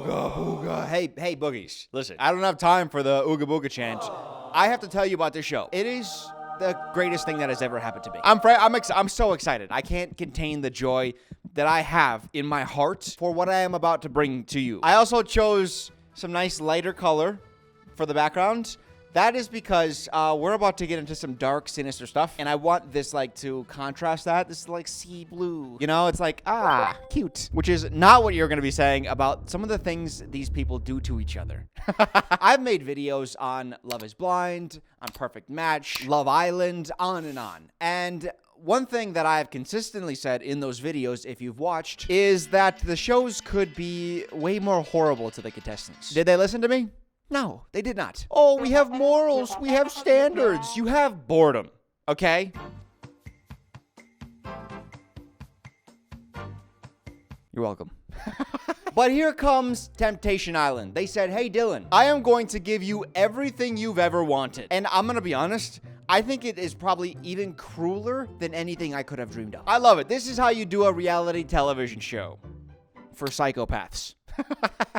Ooga booga. Hey, boogies. Listen, I don't have time for the ooga booga chant. I have to tell you about this show. It is the greatest thing that has ever happened to me. I'm so excited. I can't contain the joy that I have in my heart for what I am about to bring to you. I also chose some nice lighter color for the background. That is because we're about to get into some dark, sinister stuff, and I want this, like, to contrast that. This is like sea blue. You know, it's like, cute. Which is not what you're going to be saying about some of the things these people do to each other. I've made videos on Love is Blind, on Perfect Match, Love Island, on and on. And one thing that I've consistently said in those videos, if you've watched, is that the shows could be way more horrible to the contestants. Did they listen to me? No, they did not. Oh, we have morals. We have standards. You have boredom, okay? You're welcome. But here comes Temptation Island. They said, hey, Dylan, I am going to give you everything you've ever wanted. And I'm going to be honest, I think it is probably even crueler than anything I could have dreamed of. I love it. This is how you do a reality television show for psychopaths.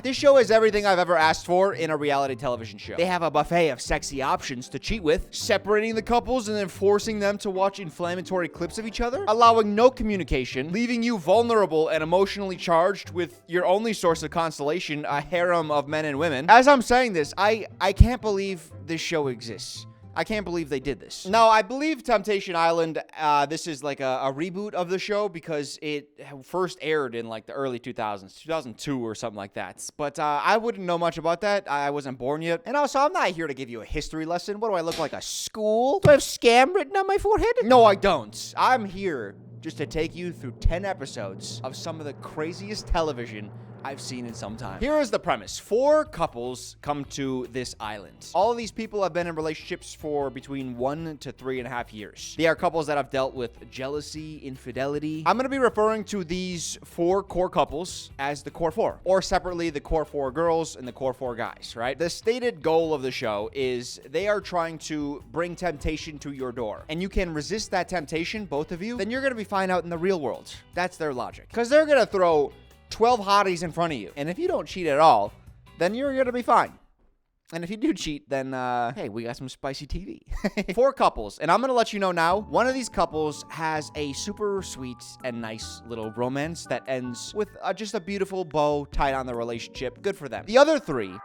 This show is everything I've ever asked for in a reality television show. They have a buffet of sexy options to cheat with, separating the couples and then forcing them to watch inflammatory clips of each other, allowing no communication, leaving you vulnerable and emotionally charged with your only source of consolation, a harem of men and women. As I'm saying this, I can't believe this show exists. I can't believe they did this. Now, I believe Temptation Island, this is like a reboot of the show because it first aired in like the early 2000s, 2002 or something like that. But I wouldn't know much about that. I wasn't born yet. And also, I'm not here to give you a history lesson. What do I look like, a school? Do I have scam written on my forehead? No, I don't. I'm here just to take you through 10 episodes of some of the craziest television I've seen in some time. Here is the premise. 4 couples come to this island. All of these people have been in relationships for between 1 to 3.5 years. They are couples that have dealt with jealousy, infidelity. I'm going to be referring to these 4 core couples as the core 4, or separately the core 4 girls and the core 4 guys, right? The stated goal of the show is they are trying to bring temptation to your door, and you can resist that temptation, both of you, then you're going to be fine out in the real world. That's their logic. Because they're going to throw 12 hotties in front of you. And if you don't cheat at all, then you're going to be fine. And if you do cheat, then, hey, we got some spicy TV. 4 couples. And I'm going to let you know now, one of these couples has a super sweet and nice little romance that ends with just a beautiful bow tied on the relationship. Good for them. The other 3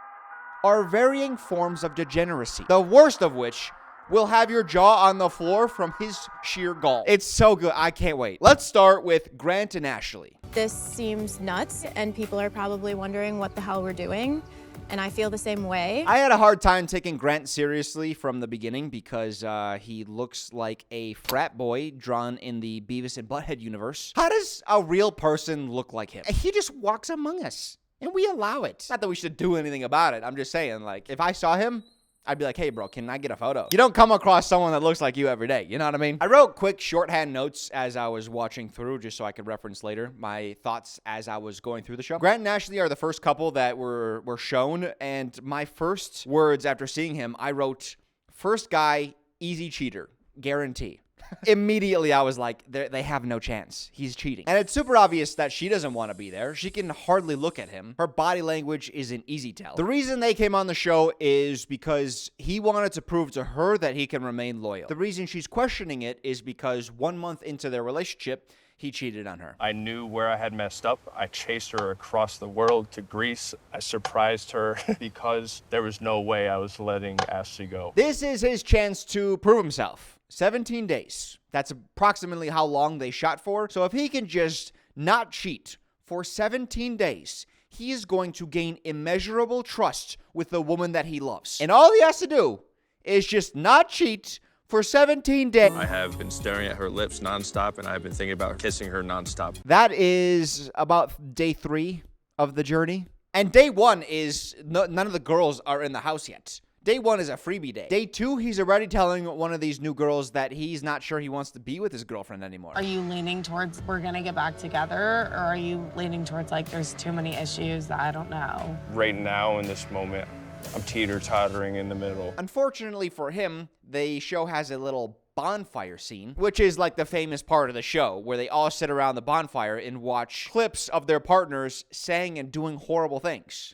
are varying forms of degeneracy. The worst of which will have your jaw on the floor from his sheer gall. It's so good. I can't wait. Let's start with Grant and Ashley. This seems nuts, and people are probably wondering what the hell we're doing, and I feel the same way. I had a hard time taking Grant seriously from the beginning because he looks like a frat boy drawn in the Beavis and Butthead universe. How does a real person look like him? He just walks among us, and we allow it. Not that we should do anything about it. I'm just saying, like, if I saw him, I'd be like, hey, bro, can I get a photo? You don't come across someone that looks like you every day. You know what I mean? I wrote quick shorthand notes as I was watching through just so I could reference later my thoughts as I was going through the show. Grant and Ashley are the first couple that were shown. And my first words after seeing him, I wrote, first guy, easy cheater, guarantee. Immediately, I was like, they have no chance. He's cheating. And it's super obvious that she doesn't want to be there. She can hardly look at him. Her body language is an easy tell. The reason they came on the show is because he wanted to prove to her that he can remain loyal. The reason she's questioning it is because 1 month into their relationship, he cheated on her. I knew where I had messed up. I chased her across the world to Greece. I surprised her because there was no way I was letting Ashley go. This is his chance to prove himself. 17 days. That's approximately how long they shot for. So if he can just not cheat for 17 days, he is going to gain immeasurable trust with the woman that he loves. And all he has to do is just not cheat for 17 days. I have been staring at her lips nonstop, and I've been thinking about kissing her nonstop. That is about day 3 of the journey. And day 1 is none of the girls are in the house yet. Day 1 is a freebie day. Day 2, he's already telling one of these new girls that he's not sure he wants to be with his girlfriend anymore. Are you leaning towards we're gonna get back together, or are you leaning towards like there's too many issues that I don't know? Right now, in this moment, I'm teeter-tottering in the middle. Unfortunately for him, the show has a little bonfire scene, which is like the famous part of the show where they all sit around the bonfire and watch clips of their partners saying and doing horrible things.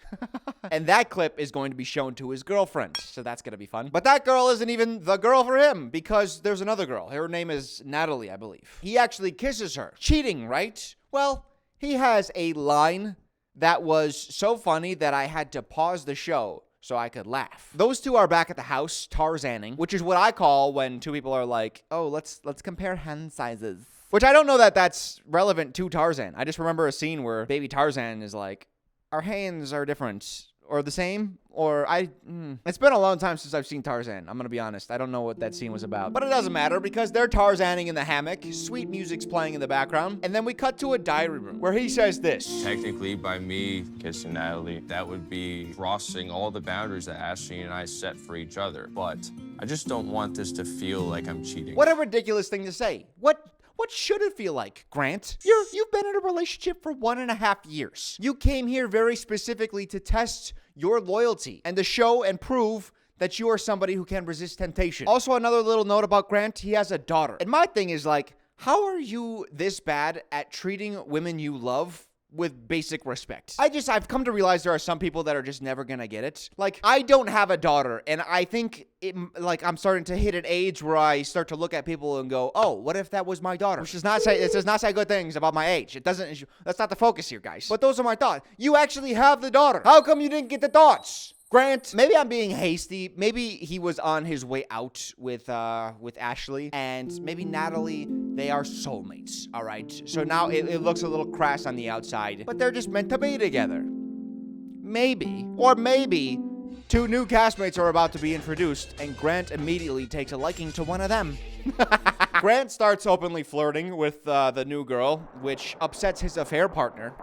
And that clip is going to be shown to his girlfriend, so that's going to be fun. But that girl isn't even the girl for him because there's another girl. Her name is Natalie, I believe. He actually kisses her. Cheating, right? Well, he has a line that was so funny that I had to pause the show so I could laugh. Those two are back at the house, Tarzaning, which is what I call when two people are like, oh, let's compare hand sizes. Which I don't know that that's relevant to Tarzan. I just remember a scene where baby Tarzan is like, our hands are different. Or the same, or it's been a long time since I've seen Tarzan. I'm gonna be honest. I don't know what that scene was about. But it doesn't matter because they're Tarzaning in the hammock. Sweet music's playing in the background. And then we cut to a diary room where he says this. Technically, by me kissing Natalie, that would be crossing all the boundaries that Ashley and I set for each other. But I just don't want this to feel like I'm cheating. What a ridiculous thing to say. What should it feel like, Grant? You've been in a relationship for 1.5 years. You came here very specifically to test your loyalty and to show and prove that you are somebody who can resist temptation. Also, another little note about Grant, he has a daughter. And my thing is like, how are you this bad at treating women you love with basic respect? I've come to realize there are some people that are just never gonna get it. Like, I don't have a daughter, and I think I'm starting to hit an age where I start to look at people and go, oh, what if that was my daughter? It does not say good things about my age. That's not the focus here, guys. But those are my thoughts. You actually have the daughter. How come you didn't get the thoughts? Grant, maybe I'm being hasty. Maybe he was on his way out with Ashley, and maybe Natalie, they are soulmates, all right? So now it looks a little crass on the outside, but they're just meant to be together. Maybe. Or maybe two new castmates are about to be introduced, and Grant immediately takes a liking to one of them. Grant starts openly flirting with the new girl, which upsets his affair partner.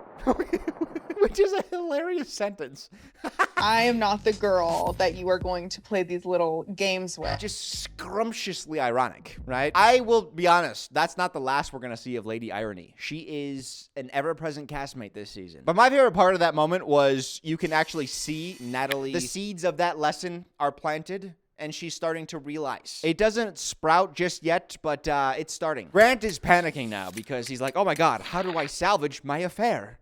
Which is a hilarious sentence. I am not the girl that you are going to play these little games with. Just scrumptiously ironic, right? I will be honest, that's not the last we're going to see of Lady Irony. She is an ever-present castmate this season. But my favorite part of that moment was you can actually see Natalie. The seeds of that lesson are planted, and she's starting to realize. It doesn't sprout just yet, but it's starting. Grant is panicking now because he's like, oh my God, how do I salvage my affair?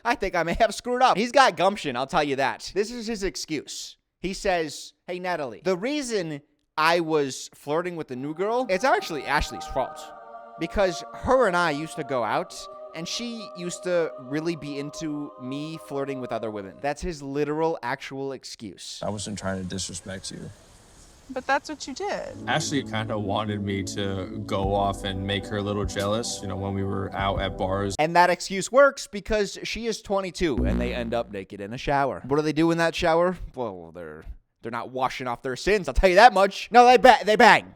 I think I may have screwed up. He's got gumption, I'll tell you that. This is his excuse. He says, hey, Natalie, the reason I was flirting with the new girl, it's actually Ashley's fault. Because her and I used to go out, and she used to really be into me flirting with other women. That's his literal, actual excuse. I wasn't trying to disrespect you. But that's what you did. Ashley kind of wanted me to go off and make her a little jealous, when we were out at bars. And that excuse works because she is 22 and they end up naked in a shower. What do they do in that shower? Well, they're not washing off their sins, I'll tell you that much. No, they bang.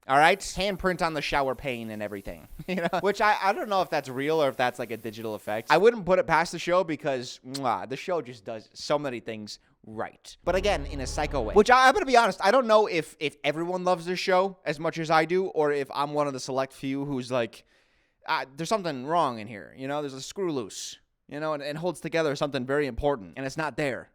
All right? Handprint on the shower pane and everything. Which I don't know if that's real or if that's like a digital effect. I wouldn't put it past the show because the show just does so many things right. But again, in a psycho way. Which I'm going to be honest, I don't know if everyone loves this show as much as I do, or if I'm one of the select few who's like, there's something wrong in here. There's a screw loose. And holds together something very important, and it's not there.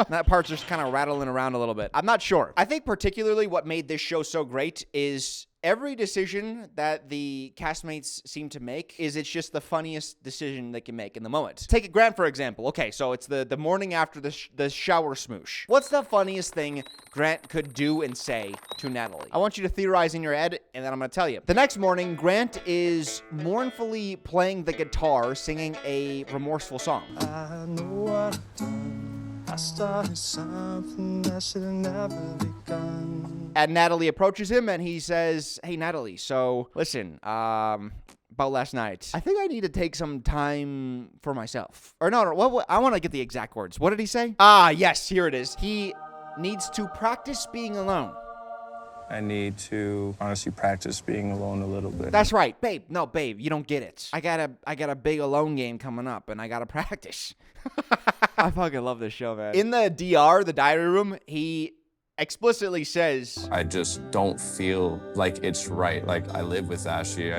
That part's just kind of rattling around a little bit. I'm not sure. I think particularly what made this show so great is every decision that the castmates seem to make it's just the funniest decision they can make in the moment. Take Grant, for example. Okay, so it's the morning after the shower smoosh. What's the funniest thing Grant could do and say to Natalie? I want you to theorize in your head, and then I'm going to tell you. The next morning, Grant is mournfully playing the guitar, singing a remorseful song. I know what I've done. I started something that should have never begun. And Natalie approaches him and he says, hey, Natalie, so listen, about last night, I think I need to take some time for myself. Or no, what I want to get the exact words. What did he say? Yes, here it is. He needs to practice being alone. I need to honestly practice being alone a little bit. That's right, babe. No, babe, you don't get it. I got a big alone game coming up, and I gotta practice. I fucking love this show, man. In the DR, the diary room, he explicitly says, I just don't feel like it's right. Like, I live with Ashley.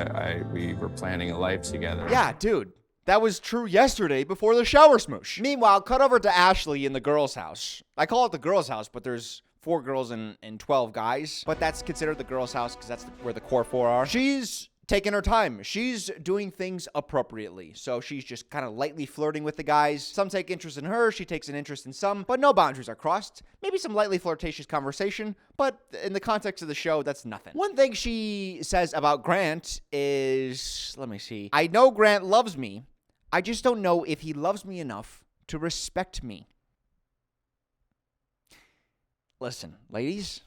We were planning a life together. Yeah, dude. That was true yesterday before the shower smoosh. Meanwhile, cut over to Ashley in the girl's house. I call it the girl's house, but there's 4 girls and 12 guys, but that's considered the girls' house because that's where the core 4 are. She's taking her time. She's doing things appropriately. So she's just kind of lightly flirting with the guys. Some take interest in her. She takes an interest in some, but no boundaries are crossed. Maybe some lightly flirtatious conversation, but in the context of the show, that's nothing. One thing she says about Grant is, let me see. I know Grant loves me. I just don't know if he loves me enough to respect me. Listen, ladies,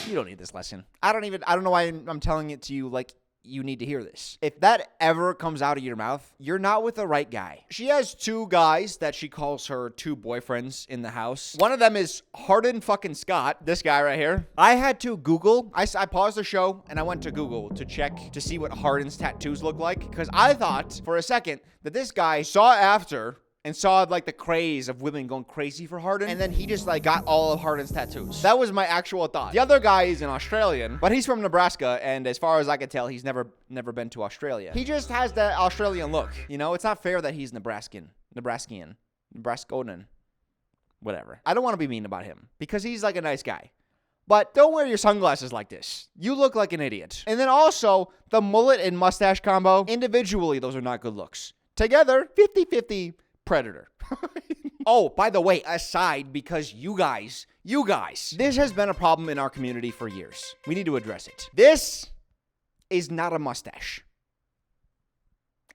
you don't need this lesson. I don't know why I'm telling it to you like you need to hear this. If that ever comes out of your mouth, you're not with the right guy. She has 2 guys that she calls her 2 boyfriends in the house. One of them is Hardin fucking Scott, this guy right here. I had to Google. I paused the show and I went to Google to check to see what Hardin's tattoos look like because I thought for a second that this guy saw after and saw like the craze of women going crazy for Hardin, and then he just like got all of Hardin's tattoos. That was my actual thought. The other guy is an Australian, but he's from Nebraska, and as far as I could tell, he's never been to Australia. He just has that Australian look. You know, it's not fair that he's Nebraskan, whatever. I don't want to be mean about him because he's like a nice guy. But don't wear your sunglasses like this. You look like an idiot. And then also, the mullet and mustache combo, individually, those are not good looks. Together, 50-50. Predator. Oh, by the way, aside, because you guys, this has been a problem in our community for years. We need to address it. This is not a mustache.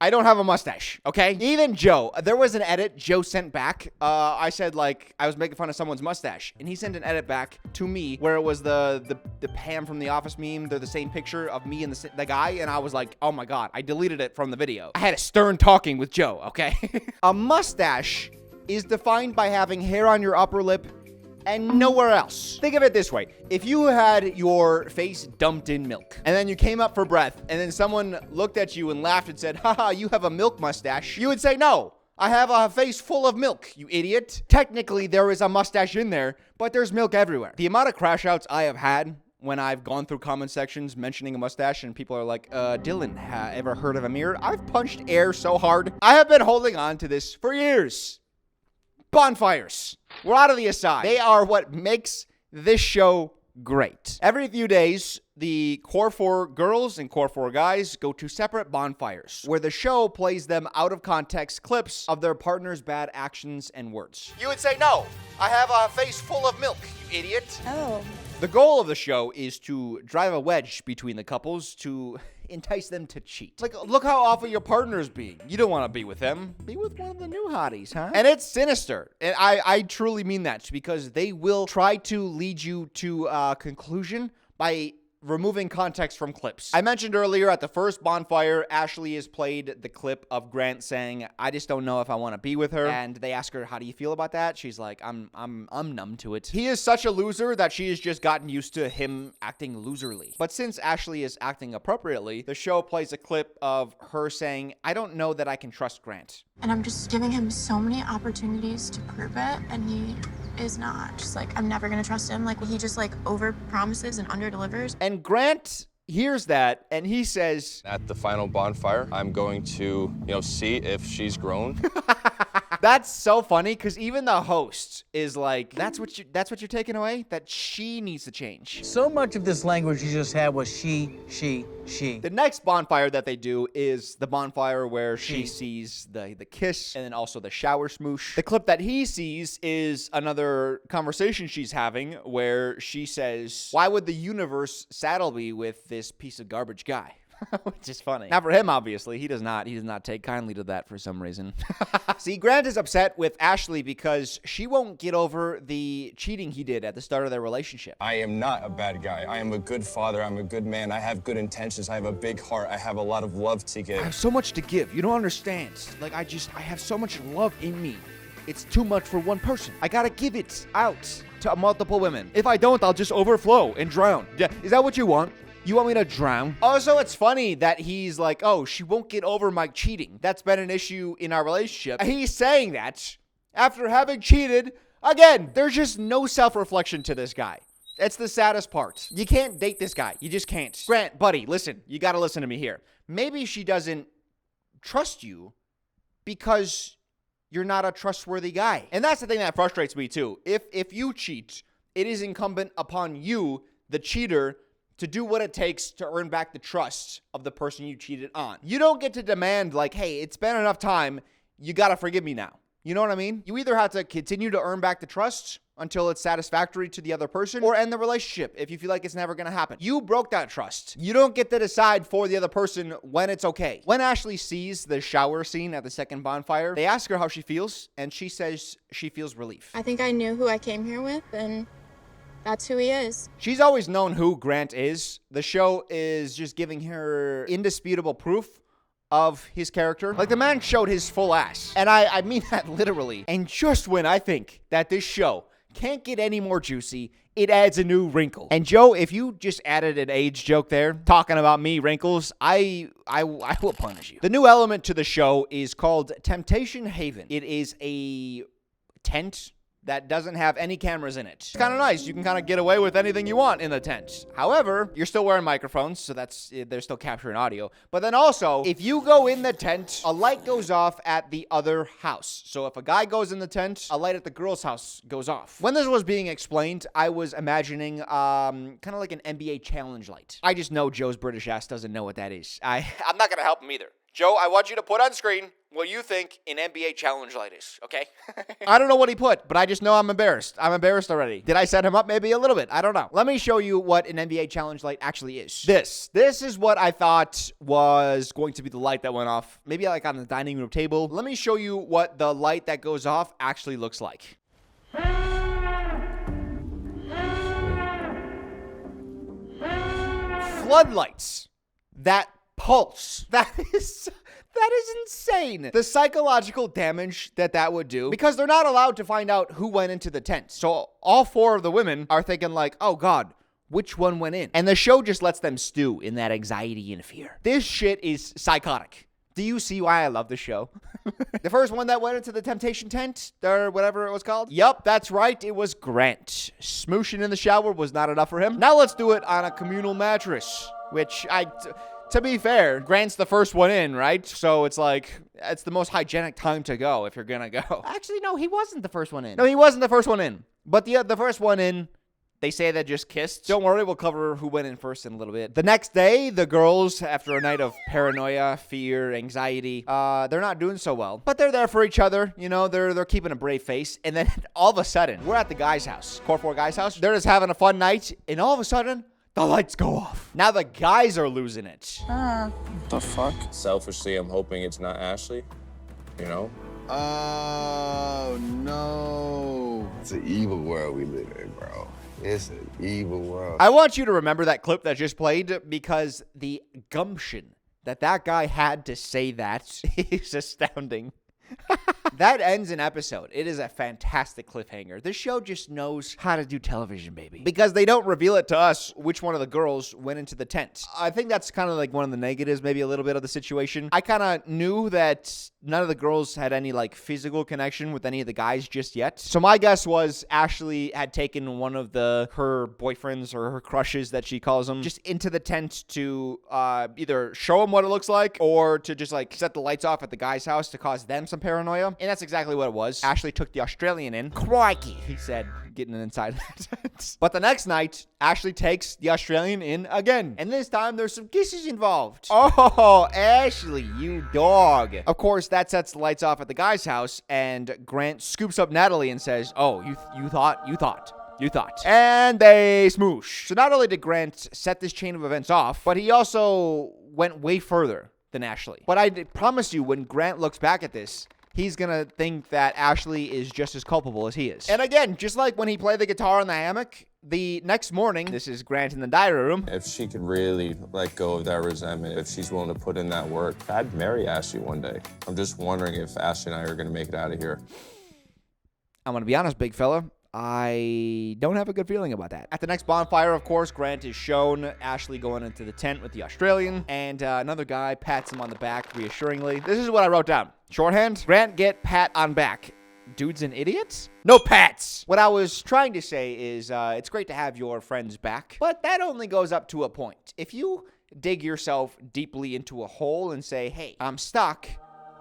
I don't have a mustache, okay? Even Joe, there was an edit Joe sent back. I said, like, I was making fun of someone's mustache, and he sent an edit back to me where it was the Pam from The Office meme. They're the same picture of me and the guy, and I was like, oh my God, I deleted it from the video. I had a stern talking with Joe, okay? A mustache is defined by having hair on your upper lip and nowhere else. Think of it this way. If you had your face dumped in milk and then you came up for breath and then someone looked at you and laughed and said, haha, you have a milk mustache, you would say, no, I have a face full of milk, you idiot. Technically, there is a mustache in there, but there's milk everywhere. The amount of crash outs I have had when I've gone through comment sections mentioning a mustache and people are like, Dylan, ever heard of a mirror? I've punched air so hard. I have been holding on to this for years. Bonfires. We're out of the aside. They are what makes this show great. Every few days, the core 4 girls and core 4 guys go to separate bonfires where the show plays them out of context clips of their partner's bad actions and words. You would say, no, I have a face full of milk, you idiot. Oh. The goal of the show is to drive a wedge between the couples to entice them to cheat. Like, look how awful your partner's being. You don't want to be with them. Be with one of the new hotties, huh? And it's sinister. And I truly mean that because they will try to lead you to a conclusion by removing context from clips. I mentioned earlier at the first bonfire, Ashley has played the clip of Grant saying, I just don't know if I want to be with her. And they ask her, how do you feel about that? She's like, I'm numb to it. He is such a loser that she has just gotten used to him acting loserly. But since Ashley is acting appropriately, the show plays a clip of her saying, I don't know that I can trust Grant. And I'm just giving him so many opportunities to prove it, and he is not. Just like, I'm never gonna trust him. Like, he just like over promises and under delivers. And Grant hears that and he says, At the final bonfire, I'm going to, see if she's grown. That's so funny because even the host is like, that's what you're taking away? That she needs to change. So much of this language you just had was she. The next bonfire that they do is the bonfire where she sees the kiss and then also the shower smoosh. The clip that he sees is another conversation she's having where she says, why would the universe saddle me with this piece of garbage guy? Which is funny. Not for him, obviously. He does not take kindly to that for some reason. See, Grant is upset with Ashley because she won't get over the cheating he did at the start of their relationship. I am not a bad guy. I am a good father. I'm a good man. I have good intentions. I have a big heart. I have a lot of love to give. I have so much to give. You don't understand. Like, I have so much love in me. It's too much for one person. I gotta give it out to multiple women. If I don't, I'll just overflow and drown. Yeah, is that what you want? You want me to drown? Also, it's funny that he's like, oh, she won't get over my cheating. That's been an issue in our relationship. He's saying that after having cheated. Again, there's just no self-reflection to this guy. That's the saddest part. You can't date this guy. You just can't. Grant, buddy, listen. You gotta listen to me here. Maybe she doesn't trust you because you're not a trustworthy guy. And that's the thing that frustrates me too. If you cheat it is incumbent upon you, the cheater, to do what it takes to earn back the trust of the person you cheated on. You don't get to demand like, hey, it's been enough time, you gotta forgive me now. You know what I mean? You either have to continue to earn back the trust until it's satisfactory to the other person, or end the relationship if you feel like it's never gonna happen. You broke that trust. You don't get to decide for the other person when it's okay. When Ashley sees the shower scene at the second bonfire, they ask her how she feels, and she says she feels relief. I think I knew who I came here with, and that's who he is. She's always known who Grant is. The show is just giving her indisputable proof of his character. Like, the man showed his full ass. And I mean that literally. And just when I think that this show can't get any more juicy, it adds a new wrinkle. And Joe, if you just added an age joke there, talking about me wrinkles, I will punish you. The new element to the show is called Temptation Haven. It is a tent that doesn't have any cameras in it. It's kind of nice. You can kind of get away with anything you want in the tent. However, you're still wearing microphones, so they're still capturing audio. But then also, if you go in the tent, a light goes off at the other house. So if a guy goes in the tent, a light at the girl's house goes off. When this was being explained, I was imagining kind of like an NBA challenge light. I just know Joe's British ass doesn't know what that is. I'm not going to help him either. Joe, I want you to put on screen what you think an NBA challenge light is, okay? I don't know what he put, but I just know I'm embarrassed. I'm embarrassed already. Did I set him up? Maybe a little bit. I don't know. Let me show you what an NBA challenge light actually is. This is what I thought was going to be the light that went off, maybe like on the dining room table. Let me show you what the light that goes off actually looks like. Floodlights that pulse. That is insane. The psychological damage that would do, because they're not allowed to find out who went into the tent. So all four of the women are thinking like, oh God, which one went in? And the show just lets them stew in that anxiety and fear. This shit is psychotic. Do you see why I love the show? The first one that went into the temptation tent, or whatever it was called? Yup, that's right, it was Grant. Smooshing in the shower was not enough for him. Now let's do it on a communal mattress, which to be fair, Grant's the first one in, right? So it's like, it's the most hygienic time to go if you're gonna go. Actually, no, he wasn't the first one in. No, he wasn't the first one in. But the first one in, they say they just kissed. Don't worry, we'll cover who went in first in a little bit. The next day, the girls, after a night of paranoia, fear, anxiety, they're not doing so well. But they're there for each other. You know, they're keeping a brave face. And then all of a sudden, we're at the guy's house, Core 4 guy's house. They're just having a fun night. And all of a sudden, the lights go off. Now the guys are losing it. What the fuck? Selfishly, I'm hoping it's not Ashley, you know? Oh, no. It's an evil world we live in, bro. It's an evil world. I want you to remember that clip that just played, because the gumption that guy had to say that is astounding. That ends an episode. It is a fantastic cliffhanger. This show just knows how to do television, baby. Because they don't reveal it to us which one of the girls went into the tent. I think that's kind of like one of the negatives, maybe a little bit of the situation. I kind of knew that none of the girls had any like physical connection with any of the guys just yet. So my guess was Ashley had taken one of her boyfriends or her crushes that she calls them just into the tent to either show them what it looks like or to just like set the lights off at the guy's house to cause them some paranoia. And that's exactly what it was. Ashley took the Australian in. Crikey, he said, getting inside the tent. But the next night, Ashley takes the Australian in again. And this time, there's some kisses involved. Oh, Ashley, you dog. Of course, that sets the lights off at the guy's house, and Grant scoops up Natalie and says, oh, you thought. And they smoosh. So not only did Grant set this chain of events off, but he also went way further than Ashley. But I promise you, when Grant looks back at this, he's gonna think that Ashley is just as culpable as he is. And again, just like when he played the guitar in the hammock, the next morning, this is Grant in the diary room. If she could really let go of that resentment, if she's willing to put in that work, I'd marry Ashley one day. I'm just wondering if Ashley and I are gonna make it out of here. I'm gonna be honest, big fella. I don't have a good feeling about that. At the next bonfire, of course, Grant is shown Ashley going into the tent with the Australian, and another guy pats him on the back reassuringly. This is what I wrote down. Shorthand, Grant get pat on back. Dude's an idiot? No pats! What I was trying to say is it's great to have your friends back, but that only goes up to a point. If you dig yourself deeply into a hole and say, hey, I'm stuck,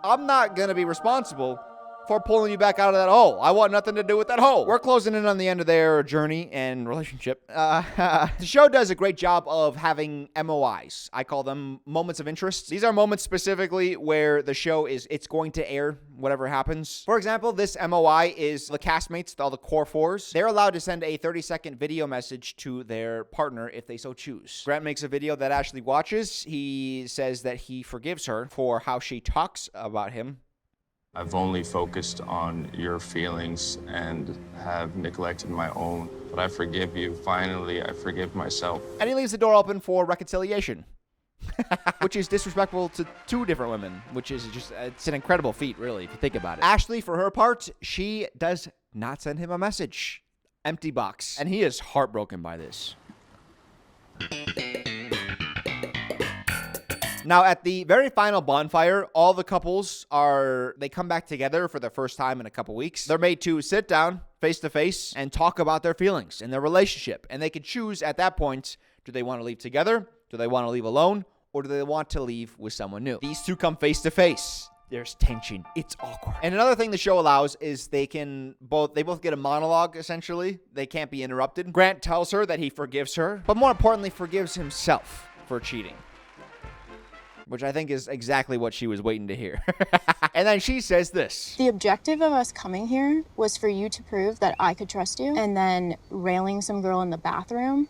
I'm not gonna be responsible for pulling you back out of that hole. I want nothing to do with that hole. We're closing in on the end of their journey and relationship. The show does a great job of having MOIs. I call them moments of interest. These are moments specifically where the show it's going to air whatever happens. For example, this MOI is the castmates, all the core fours. They're allowed to send a 30-second video message to their partner if they so choose. Grant makes a video that Ashley watches. He says that he forgives her for how she talks about him. I've only focused on your feelings and have neglected my own. But I forgive you. Finally, I forgive myself. And he leaves the door open for reconciliation. Which is disrespectful to two different women, which is just, it's an incredible feat, really, if you think about it. Ashley, for her part, she does not send him a message. Empty box. And he is heartbroken by this. Now, at the very final bonfire, all the couples they come back together for the first time in a couple weeks. They're made to sit down face to face and talk about their feelings and their relationship. And they can choose at that point, do they want to leave together? Do they want to leave alone? Or do they want to leave with someone new? These two come face to face. There's tension. It's awkward. And another thing the show allows is they both get a monologue, essentially. They can't be interrupted. Grant tells her that he forgives her, but more importantly, forgives himself for cheating. Which I think is exactly what she was waiting to hear. And then she says this. The objective of us coming here was for you to prove that I could trust you, and then railing some girl in the bathroom.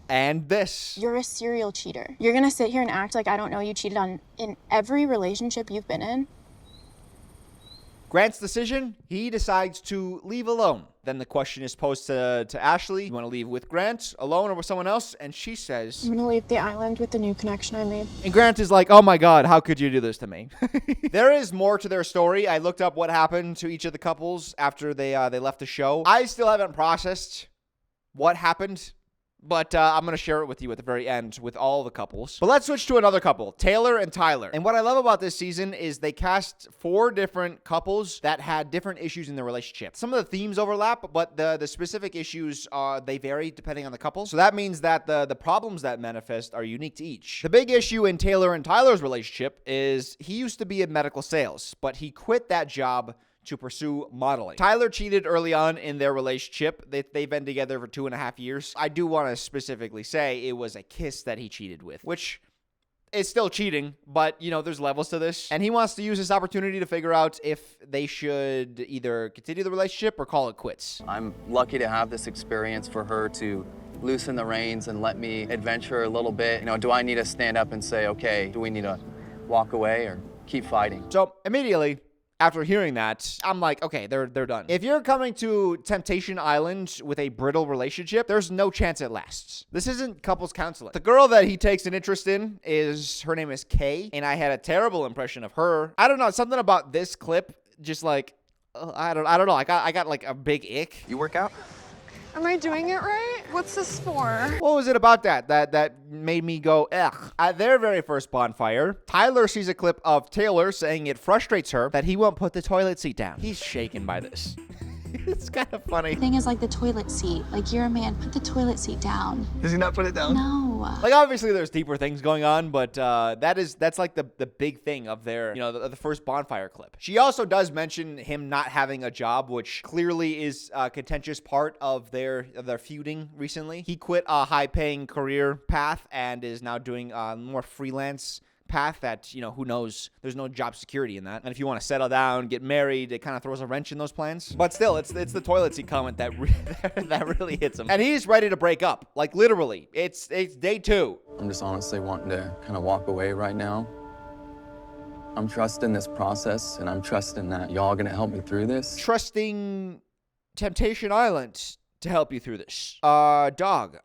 And this. You're a serial cheater. You're gonna sit here and act like I don't know you cheated in every relationship you've been in. Grant's decision, he decides to leave alone. Then the question is posed to Ashley. You want to leave with Grant, alone, or with someone else? And she says, I'm gonna leave the island with the new connection I made. And Grant is like, oh my God, how could you do this to me? There is more to their story. I looked up what happened to each of the couples after they left the show. I still haven't processed what happened. But I'm going to share it with you at the very end with all the couples. But let's switch to another couple, Taylor and Tyler. And what I love about this season is they cast 4 different couples that had different issues in their relationship. Some of the themes overlap, but the specific issues, they vary depending on the couple. So that means that the problems that manifest are unique to each. The big issue in Taylor and Tyler's relationship is he used to be in medical sales, but he quit that job to pursue modeling. Tyler cheated early on in their relationship. They've been together for 2.5 years. I do want to specifically say it was a kiss that he cheated with, which is still cheating, but, you know, there's levels to this. And he wants to use this opportunity to figure out if they should either continue the relationship or call it quits. I'm lucky to have this experience for her to loosen the reins and let me adventure a little bit. You know, do I need to stand up and say, okay, do we need to walk away or keep fighting? So immediately, after hearing that, I'm like, okay, they're done. If you're coming to Temptation Island with a brittle relationship, there's no chance it lasts. This isn't couples counseling. The girl that he takes an interest in her name is Kay, and I had a terrible impression of her. I don't know, something about this clip, just like, I don't know. I got like a big ick. You work out? Am I doing it right? What's this for? What was it about that made me go, ugh? At their very first bonfire, Tyler sees a clip of Taylor saying it frustrates her that he won't put the toilet seat down. He's shaken by this. It's kind of funny. The thing is like the toilet seat. Like, you're a man, put the toilet seat down. Does he not put it down? No. Like, obviously there's deeper things going on, but that's like the big thing of their, you know, the first bonfire clip. She also does mention him not having a job, which clearly is a contentious part of their feuding recently. He quit a high-paying career path and is now doing more freelance path that, you know, who knows, there's no job security in that. And if you want to settle down, get married, it kind of throws a wrench in those plans. But still, it's the toilet seat comment that really hits him. And he's ready to break up, like literally. It's day 2. I'm just honestly wanting to kind of walk away right now. I'm trusting this process, and I'm trusting that y'all gonna help me through this. Trusting Temptation Island to help you through this. Dog.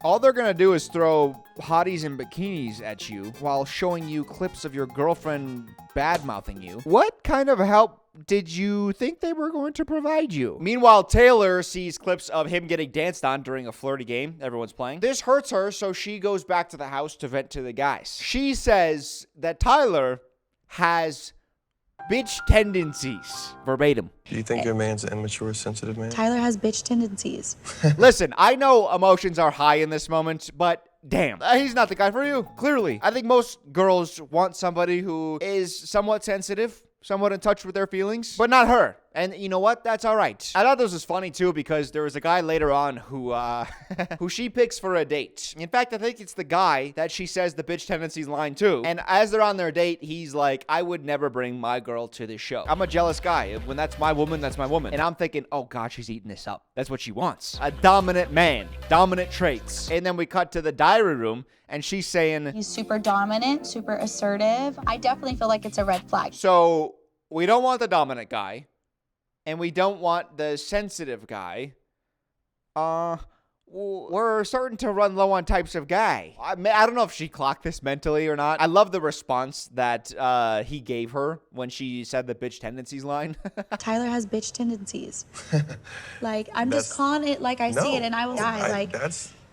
All they're gonna do is throw hotties in bikinis at you while showing you clips of your girlfriend bad-mouthing you. What kind of help did you think they were going to provide you? Meanwhile, Taylor sees clips of him getting danced on during a flirty game everyone's playing. This hurts her, so she goes back to the house to vent to the guys. She says that Tyler has bitch tendencies. Verbatim. Do you think your man's an immature, sensitive man? Tyler has bitch tendencies. Listen, I know emotions are high in this moment, but damn, he's not the guy for you, clearly. I think most girls want somebody who is somewhat sensitive, somewhat in touch with their feelings, but not her. And you know what? That's all right. I thought this was funny too because there was a guy later on who who she picks for a date. In fact, I think it's the guy that she says the bitch tendencies line to. And as they're on their date, he's like, I would never bring my girl to this show. I'm a jealous guy. When that's my woman, that's my woman. And I'm thinking, oh God, she's eating this up. That's what she wants. A dominant man, dominant traits. And then we cut to the diary room and she's saying, He's super dominant, super assertive. I definitely feel like it's a red flag. so we don't want the dominant guy. And we don't want the sensitive guy. We're starting to run low on types of guy. I don't know if she clocked this mentally or not. I love the response that he gave her when she said the bitch tendencies line. Tyler has bitch tendencies. Like, I'm just calling it like I see it, and I was like...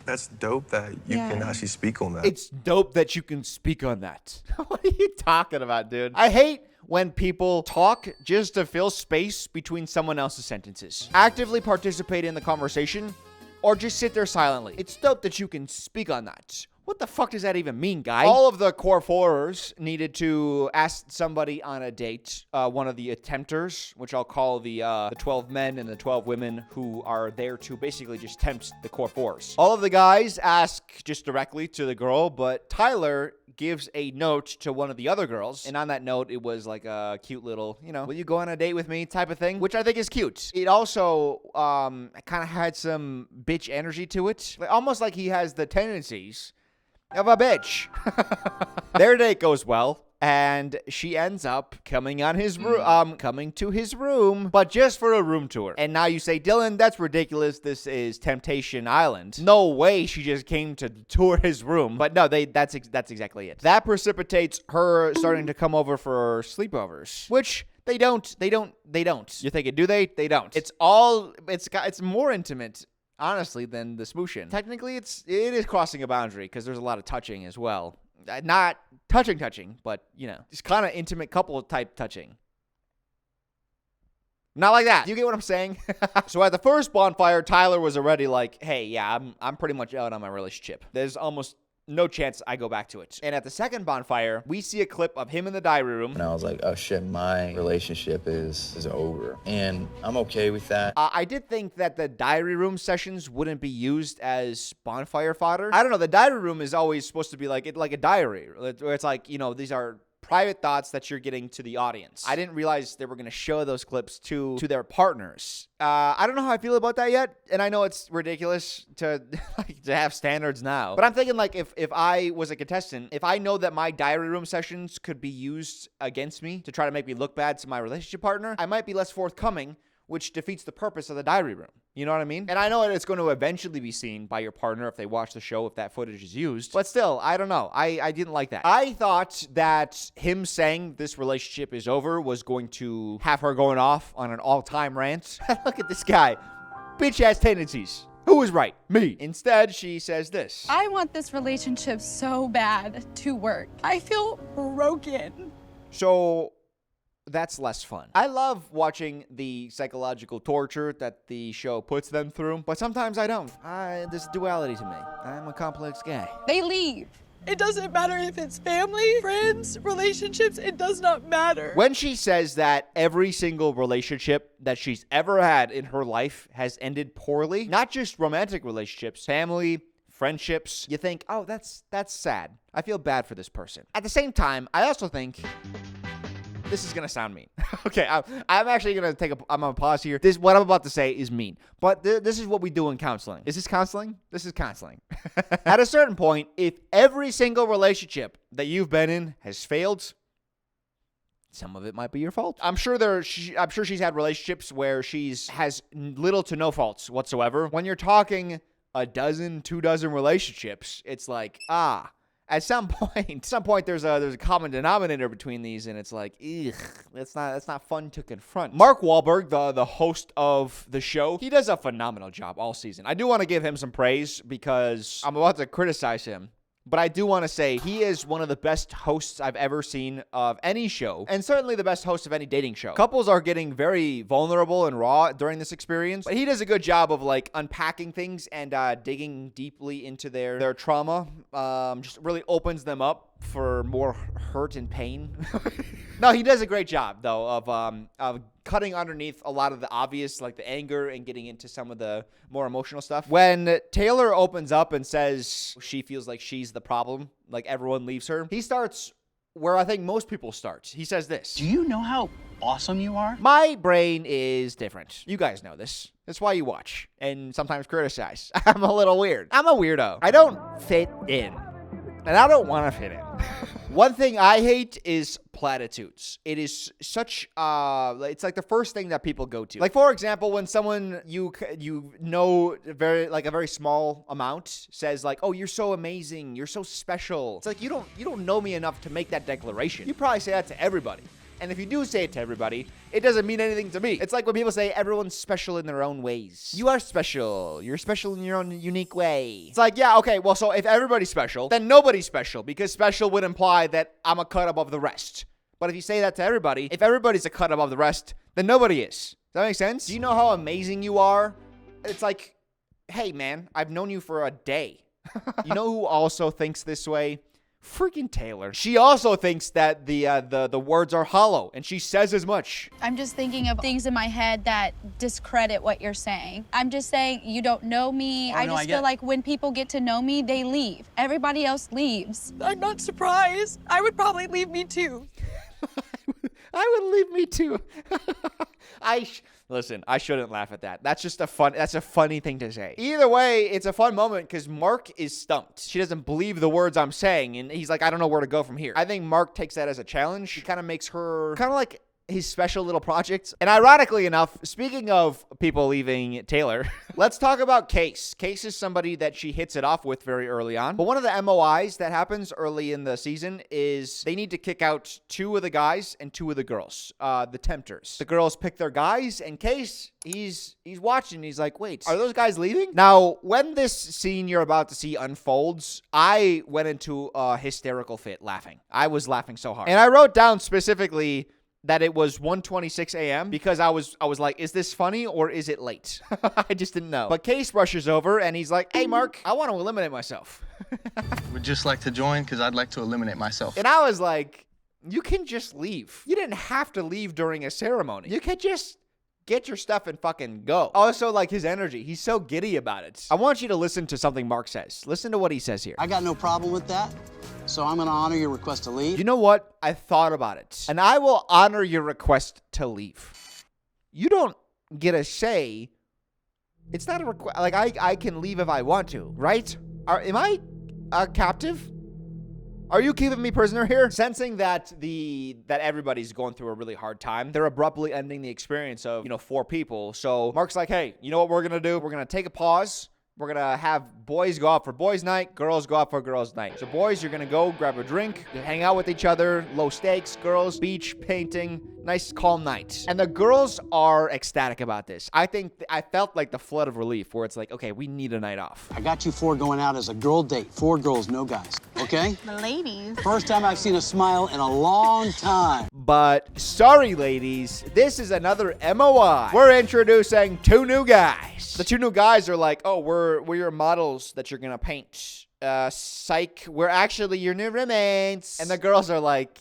That's dope that you can actually speak on that. It's dope that you can speak on that. What are you talking about, dude? I hate when people talk just to fill space between someone else's sentences. Actively participate in the conversation or just sit there silently. It's dope that you can speak on that. What the fuck does that even mean, guy? All of the core fourers needed to ask somebody on a date, one of the attempters, which I'll call the 12 men and the 12 women who are there to basically just tempt the core fours. All of the guys ask just directly to the girl, but Tyler gives a note to one of the other girls. And on that note, it was like a cute little, will you go on a date with me type of thing, which I think is cute. It also kind of had some bitch energy to it. Almost like he has the tendencies of a bitch. Their date goes well, and she ends up coming to his room, but just for a room tour. And now you say, Dylan, that's ridiculous. This is Temptation Island. No way she just came to tour his room. But no, that's exactly it. That precipitates her starting to come over for sleepovers, which they don't. You're thinking, do they? They don't. It's more intimate, honestly, than the smooshing. Technically, it is crossing a boundary because there's a lot of touching as well. Not touching, but, just kind of intimate couple type touching. Not like that. You get what I'm saying? So at the first bonfire, Tyler was already like, hey, yeah, I'm pretty much out on my relationship. There's almost no chance I go back to it. And at the second bonfire, we see a clip of him in the diary room. And I was like, oh shit, my relationship is over. And I'm okay with that. I did think that the diary room sessions wouldn't be used as bonfire fodder. I don't know. The diary room is always supposed to be like a diary, where it's like, these are private thoughts that you're getting to the audience. I didn't realize they were going to show those clips to their partners. I don't know how I feel about that yet, and I know it's ridiculous to to have standards now. But I'm thinking, if I was a contestant, if I know that my diary room sessions could be used against me to try to make me look bad to my relationship partner, I might be less forthcoming, which defeats the purpose of the diary room. You know what I mean? And I know that it's going to eventually be seen by your partner if they watch the show, if that footage is used. But still, I don't know. I didn't like that. I thought that him saying this relationship is over was going to have her going off on an all-time rant. Look at this guy. Bitch-ass tendencies. Who was right? Me. Instead, she says this. I want this relationship so bad to work. I feel broken. So that's less fun. I love watching the psychological torture that the show puts them through, but sometimes I don't. There's duality to me. I'm a complex guy. They leave. It doesn't matter if it's family, friends, relationships, it does not matter. When she says that every single relationship that she's ever had in her life has ended poorly, not just romantic relationships, family, friendships, you think, oh, that's sad. I feel bad for this person. At the same time, I also think this is going to sound mean. Okay, I'm actually going to I'm going to pause here. What I'm about to say is mean. But this is what we do in counseling. Is this counseling? This is counseling. At a certain point, if every single relationship that you've been in has failed, some of it might be your fault. I'm sure she's had relationships where has little to no faults whatsoever. When you're talking a dozen, 24 relationships, it's like, at some point, there's a common denominator between these, and it's like, ugh, that's not fun to confront. Mark Wahlberg, the host of the show, he does a phenomenal job all season. I do want to give him some praise because I'm about to criticize him. But I do want to say he is one of the best hosts I've ever seen of any show, and certainly the best host of any dating show. Couples are getting very vulnerable and raw during this experience, but he does a good job of unpacking things and digging deeply into their trauma. Just really opens them up for more hurt and pain. No, he does a great job though of cutting underneath a lot of the obvious, like the anger, and getting into some of the more emotional stuff. When Taylor opens up and says she feels like she's the problem, like everyone leaves her, he starts where I think most people start. He says this. Do you know how awesome you are? My brain is different. You guys know this. That's why you watch and sometimes criticize. I'm a little weird. I'm a weirdo. I don't fit in. And I don't want to fit in. One thing I hate is platitudes. It is such it's like the first thing that people go to. Like, for example, when someone you know very, like a very small amount says like, "Oh, you're so amazing, you're so special." It's like you don't know me enough to make that declaration. You probably say that to everybody. And if you do say it to everybody, it doesn't mean anything to me. It's like when people say everyone's special in their own ways. You are special. You're special in your own unique way. It's like, yeah, okay, well, so if everybody's special, then nobody's special, because special would imply that I'm a cut above the rest. But if you say that to everybody, if everybody's a cut above the rest, then nobody is. Does that make sense? Do you know how amazing you are? It's like, hey, man, I've known you for a day. You know who also thinks this way? Freaking Taylor. She also thinks that the words are hollow, and she says as much. I'm just thinking of things in my head that discredit what you're saying. I'm just saying you don't know me. Oh, I no, just I feel get- like when people get to know me, they leave. Everybody else leaves. I'm not surprised. I would probably leave me too. I would leave me too. Listen, I shouldn't laugh at that. That's a funny thing to say. Either way, it's a fun moment because Mark is stumped. She doesn't believe the words I'm saying, and he's like, I don't know where to go from here. I think Mark takes that as a challenge. He kind of makes her kind of like his special little project. And ironically enough, speaking of people leaving Taylor, let's talk about Case. Case is somebody that she hits it off with very early on. But one of the MOIs that happens early in the season is they need to kick out 2 of the guys and 2 of the girls, the tempters. The girls pick their guys, and Case, he's watching. He's like, wait, are those guys leaving? Now, when this scene you're about to see unfolds, I went into a hysterical fit laughing. I was laughing so hard. And I wrote down specifically that it was 1:26 a.m. because I was like, is this funny or is it late? I just didn't know. But Case rushes over and he's like, hey, Mark, I want to eliminate myself. Would just like to join because I'd like to eliminate myself. And I was like, you can just leave. You didn't have to leave during a ceremony. You could just get your stuff and fucking go. Also, like his energy. He's so giddy about it. I want you to listen to something Mark says. Listen to what he says here. I got no problem with that, so I'm going to honor your request to leave. You know what? I thought about it. And I will honor your request to leave. You don't get a say. It's not a request. Like, I can leave if I want to, right? Am I a captive? Are you keeping me prisoner here? Sensing that everybody's going through a really hard time, they're abruptly ending the experience of, 4 people. So Mark's like, hey, you know what we're going to do? We're going to take a pause. We're going to have boys go out for boys' night, girls go out for girls' night. So boys, you're going to go grab a drink, hang out with each other, low stakes, girls, beach, painting, nice calm night. And the girls are ecstatic about this. I felt like the flood of relief where it's like, okay, we need a night off. I got you 4 going out as a girl date. 4 girls, no guys, okay? The ladies. First time I've seen a smile in a long time. But sorry, ladies, this is another MOI. We're introducing 2 new guys. The 2 new guys are like, oh, we're your models that you're gonna paint. Psych, we're actually your new roommates. And the girls are like,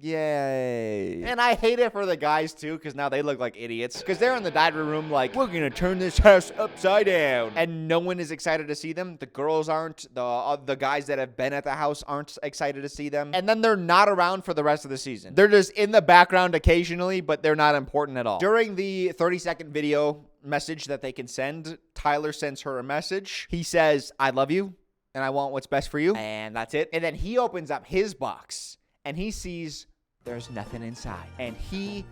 yay. And I hate it for the guys too, because now they look like idiots. Because they're in the dining room like, we're gonna turn this house upside down. And no one is excited to see them. The girls aren't. The guys that have been at the house aren't excited to see them. And then they're not around for the rest of the season. They're just in the background occasionally, but they're not important at all. During the 30-second video message that they can send, Tyler sends her a message. He says, I love you, and I want what's best for you. And that's it. And then he opens up his box, and he sees there's nothing inside. And he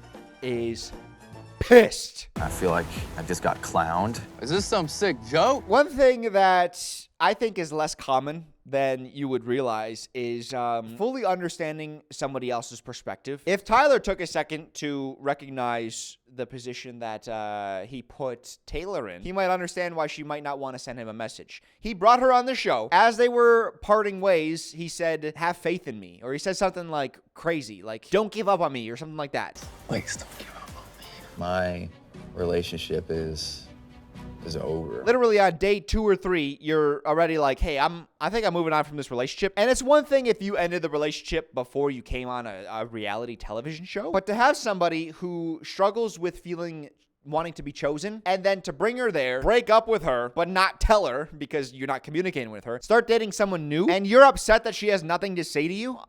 is pissed. I feel like I just got clowned. Is this some sick joke? One thing that I think is less common than you would realize is fully understanding somebody else's perspective. If Tyler took a second to recognize the position that he put Taylor in, he might understand why she might not want to send him a message. He brought her on the show. As they were parting ways, he said, have faith in me. Or he said something like crazy, like, don't give up on me, or something like that. Please don't give up on me. My relationship is is over. Literally on day 2 or 3, you're already like, hey, I think I'm moving on from this relationship. And it's one thing if you ended the relationship before you came on a reality television show, but to have somebody who struggles with wanting to be chosen, and then to bring her there, break up with her, but not tell her because you're not communicating with her, start dating someone new, and you're upset that she has nothing to say to you.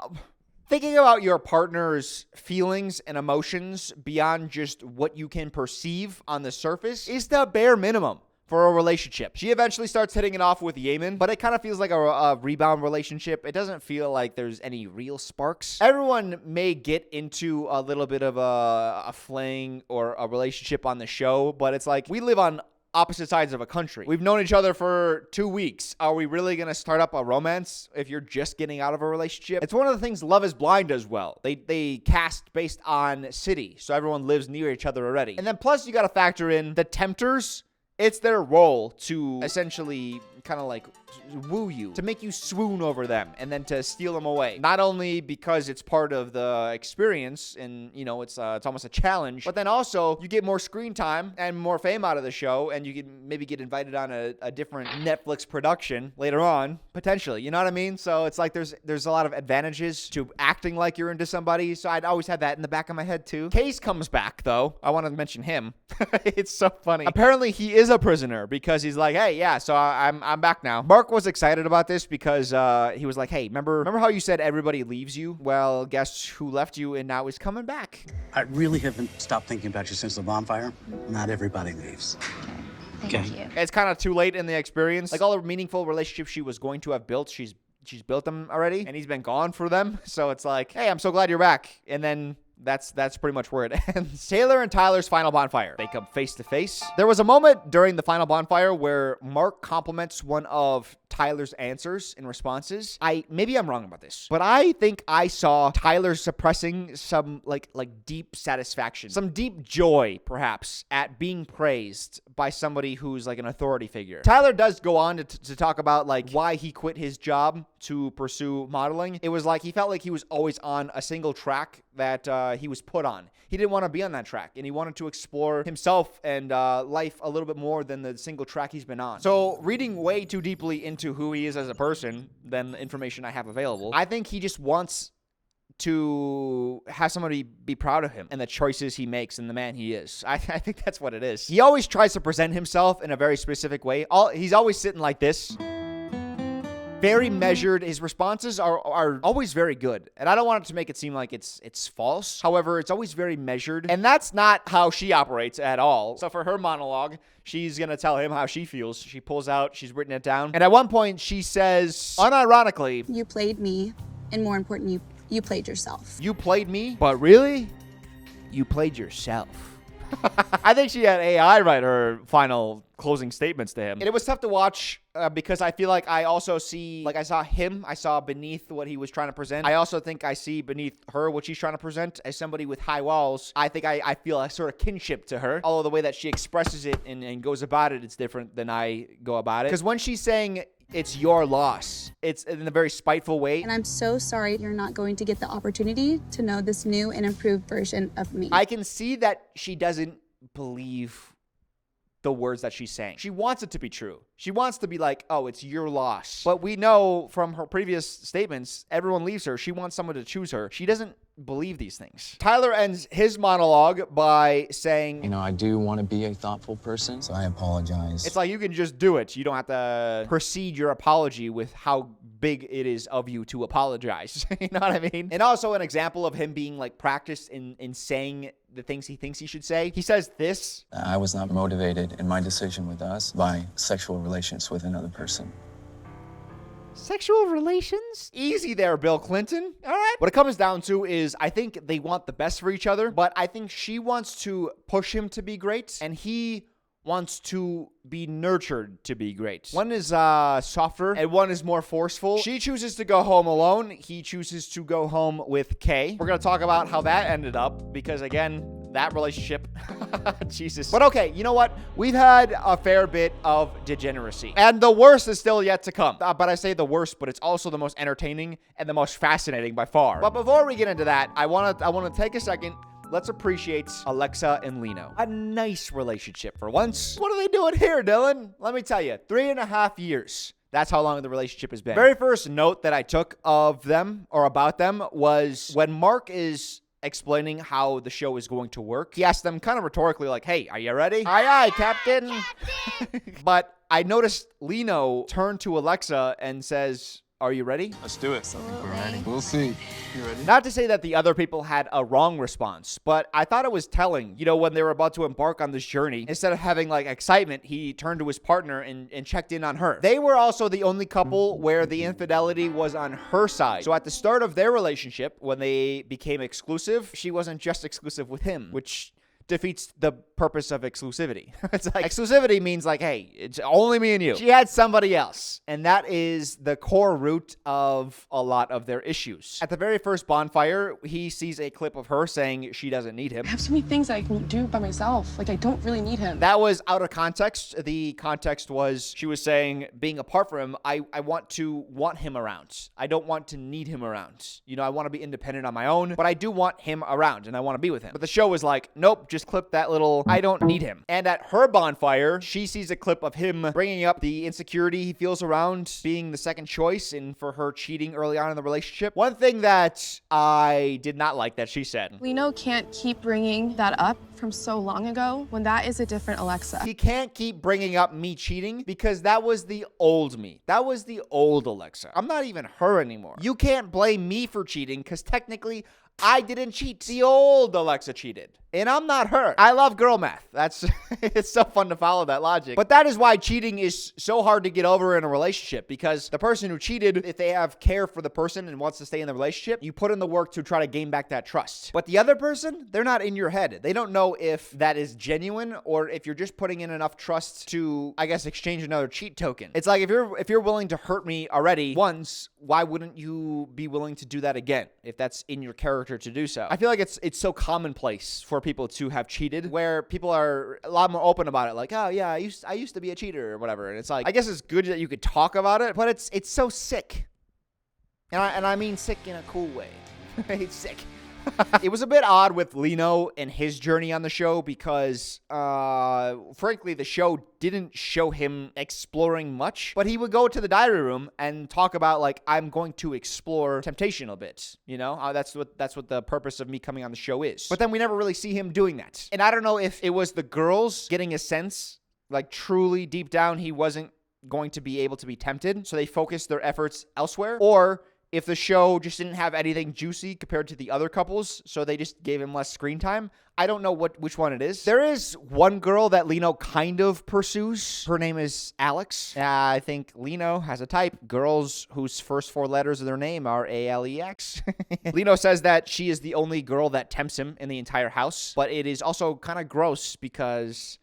Thinking about your partner's feelings and emotions beyond just what you can perceive on the surface is the bare minimum for a relationship. She eventually starts hitting it off with Yemen, but it kind of feels like a rebound relationship. It doesn't feel like there's any real sparks. Everyone may get into a little bit of a fling or a relationship on the show, but it's like we live on opposite sides of a country. We've known each other for 2 weeks. Are we really going to start up a romance if you're just getting out of a relationship? It's one of the things Love is Blind does well. They cast based on city, so everyone lives near each other already. And then plus you got to factor in the tempters. It's their role to essentially kind of like woo you, to make you swoon over them, and then to steal them away. Not only because it's part of the experience and, you know, it's almost a challenge, but then also you get more screen time and more fame out of the show, and you can maybe get invited on a different Netflix production later on, potentially. You know what I mean? So it's like there's a lot of advantages to acting like you're into somebody. So I'd always had that in the back of my head too. Case comes back though. I want to mention him. It's so funny. Apparently he is a prisoner because he's like, hey, yeah, so I'm back now. Mark was excited about this because he was like, hey, remember how you said everybody leaves you? Well, guess who left you and now is coming back? I really haven't stopped thinking about you since the bonfire. Not everybody leaves. Thank you. It's kind of too late in the experience. Like all the meaningful relationships she was going to have built, she's built them already, and he's been gone for them. So it's like, hey, I'm so glad you're back. And then that's pretty much where it ends. Taylor and Tyler's final bonfire. They come face to face. There was a moment during the final bonfire where Mark compliments one of Tyler's answers and responses. Maybe I'm wrong about this, but I think I saw Tyler suppressing some like deep satisfaction, some deep joy perhaps at being praised by somebody who's like an authority figure. Tyler does go on to talk about like why he quit his job to pursue modeling. It was like he felt like he was always on a single track that he was put on. He didn't want to be on that track, and he wanted to explore himself and life a little bit more than the single track he's been on. So reading way too deeply into who he is as a person than the information I have available, I think he just wants to have somebody be proud of him and the choices he makes and the man he is. I think that's what it is. He always tries to present himself in a very specific way. He's always sitting like this. Very measured. His responses are always very good. And I don't want it to make it seem like it's false. However, it's always very measured. And that's not how she operates at all. So for her monologue, she's going to tell him how she feels. She pulls out, she's written it down. And at one point, she says, unironically, You played me, and more important, you played yourself. You played me? But really, you played yourself. I think she had AI write her final closing statements to him. And it was tough to watch because I feel like I also see, like I saw beneath what he was trying to present. I also think I see beneath her what she's trying to present as somebody with high walls. I think I feel a sort of kinship to her. Although the way that she expresses it and goes about it, it's different than I go about it. Because when she's saying it's your loss, it's in a very spiteful way. And I'm so sorry you're not going to get the opportunity to know this new and improved version of me. I can see that she doesn't believe the words that she's saying. She wants it to be true. She wants to be like, oh, it's your loss. But we know from her previous statements, everyone leaves her. She wants someone to choose her. She doesn't believe these things. Tyler ends his monologue by saying, You know, I do want to be a thoughtful person, so I apologize. it's like you can just do it. You don't have to precede your apology with how big it is of you to apologize. You know what I mean? And also an example of him being like practiced in saying the things he thinks he should say. He says this. I was not motivated in my decision with us by sexual relations with another person. Sexual relations? Easy there, Bill Clinton. All right. What it comes down to is I think they want the best for each other, but I think she wants to push him to be great, and he wants to be nurtured to be great. One is softer, and one is more forceful. She chooses to go home alone. He chooses to go home with Kay. We're going to talk about how that ended up, because again, that relationship, Jesus. But okay, you know what? We've had a fair bit of degeneracy, and the worst is still yet to come. But I say the worst, but it's also the most entertaining and the most fascinating by far. But before we get into that, I want to take a second let's appreciate Alexa and Lino. A nice relationship for once. What are they doing here, Dylan? Let me tell you, 3.5 years. That's how long the relationship has been. Very first note that I took of them or about them was when Mark is explaining how the show is going to work. He asked them kind of rhetorically like, hey, are you ready? Aye, aye, Captain. But I noticed Lino turn to Alexa and says, are you ready? Let's do it. We'll see. You ready? Not to say that the other people had a wrong response, but I thought it was telling. You know, when they were about to embark on this journey, instead of having like excitement, he turned to his partner and checked in on her. They were also the only couple where the infidelity was on her side. So at the start of their relationship, when they became exclusive, she wasn't just exclusive with him, which defeats the purpose of exclusivity. It's like exclusivity means like, hey, it's only me and you. She had somebody else, and that is the core root of a lot of their issues. At the very first bonfire, he sees a clip of her saying she doesn't need him. I have so many things I can do by myself. Like, I don't really need him. That was out of context. The context was she was saying, being apart from him, I want him around. I don't want to need him around. You know, I want to be independent on my own, but I do want him around and I want to be with him. But the show was like, nope, just clip that little, I don't need him. And at her bonfire, she sees a clip of him bringing up the insecurity he feels around being the second choice and for her cheating early on in the relationship. One thing that I did not like that she said. Lino can't keep bringing that up from so long ago when that is a different Alexa. He can't keep bringing up me cheating because that was the old me. That was the old Alexa. I'm not even her anymore. You can't blame me for cheating because technically I didn't cheat. The old Alexa cheated. And I'm not her. I love girl math. That's it's so fun to follow that logic. But that is why cheating is so hard to get over in a relationship, because the person who cheated, if they have care for the person and wants to stay in the relationship, you put in the work to try to gain back that trust. But the other person, they're not in your head. They don't know if that is genuine or if you're just putting in enough trust to, I guess, exchange another cheat token. It's like if you're willing to hurt me already once, why wouldn't you be willing to do that again if that's in your character to do so? I feel like it's so commonplace for people to have cheated, where people are a lot more open about it, like, oh yeah, I used to be a cheater or whatever. And it's like, I guess it's good that you could talk about it, but it's so sick, and I mean sick in a cool way. It's sick. It was a bit odd with Lino and his journey on the show because, frankly, the show didn't show him exploring much, but he would go to the diary room and talk about, like, I'm going to explore temptation a bit, you know? That's what the purpose of me coming on the show is. But then we never really see him doing that. And I don't know if it was the girls getting a sense, like, truly deep down he wasn't going to be able to be tempted, so they focused their efforts elsewhere, or if the show just didn't have anything juicy compared to the other couples, so they just gave him less screen time. I don't know which one it is. There is one girl that Lino kind of pursues. Her name is Alex. I think Lino has a type. Girls whose first 4 letters of their name are ALEX. Lino says that she is the only girl that tempts him in the entire house, but it is also kind of gross because,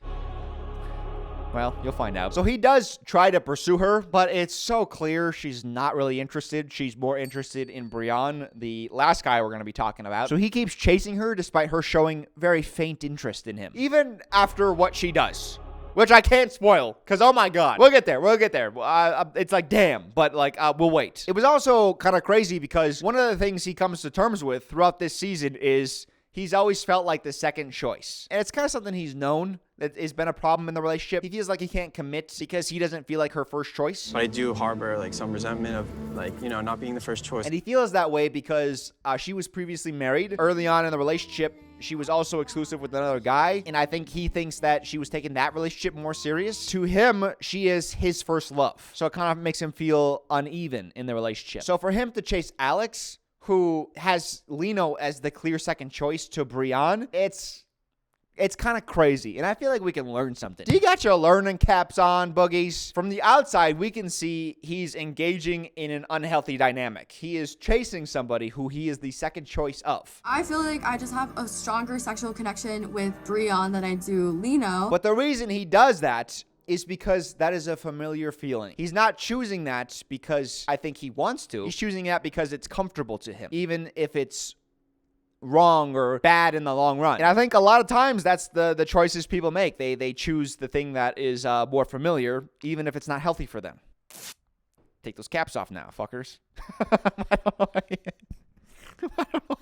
well, you'll find out. So he does try to pursue her, but it's so clear she's not really interested. She's more interested in BRION, the last guy we're going to be talking about. So he keeps chasing her despite her showing very faint interest in him, even after what she does, which I can't spoil because, oh my God, we'll get there. It's like, damn, but like, we'll wait. It was also kind of crazy because one of the things he comes to terms with throughout this season is he's always felt like the second choice. And it's kind of something he's known that has been a problem in the relationship. He feels like he can't commit because he doesn't feel like her first choice. But I do harbor like some resentment of like, you know, not being the first choice. And he feels that way because she was previously married. Early on in the relationship, she was also exclusive with another guy. And I think he thinks that she was taking that relationship more serious. To him, she is his first love. So it kind of makes him feel uneven in the relationship. So for him to chase Alex, who has Lino as the clear second choice to BRION, it's kind of crazy, and I feel like we can learn something. Do you got your learning caps on, boogies? From the outside, we can see he's engaging in an unhealthy dynamic. He is chasing somebody who he is the second choice of. I feel like I just have a stronger sexual connection with BRION than I do Lino. But the reason he does that is because that is a familiar feeling. He's not choosing that because I think he wants to. He's choosing that because it's comfortable to him, even if it's wrong or bad in the long run. And I think a lot of times that's the choices people make. They choose the thing that is more familiar, even if it's not healthy for them. Take those caps off now, fuckers.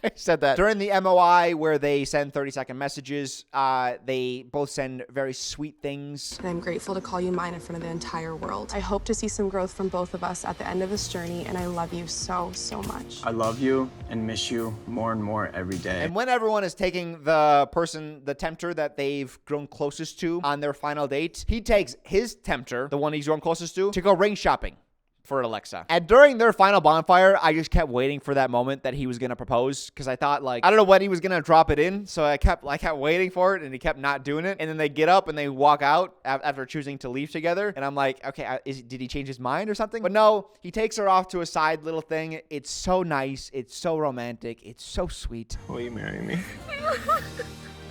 I said that. During the MOI where they send 30-second messages, they both send very sweet things. And I'm grateful to call you mine in front of the entire world. I hope to see some growth from both of us at the end of this journey, and I love you so, so much. I love you and miss you more and more every day. And when everyone is taking the person, the tempter that they've grown closest to on their final date, he takes his tempter, the one he's grown closest to go ring shopping for Alexa. And during their final bonfire, I just kept waiting for that moment that he was gonna propose, because I thought, like, I don't know when he was gonna drop it in, so I kept waiting for it, and he kept not doing it. And then they get up and they walk out after choosing to leave together, and I'm like, okay, did he change his mind or something? But no, he takes her off to a side little thing. It's so nice, it's so romantic, it's so sweet. Will you marry me?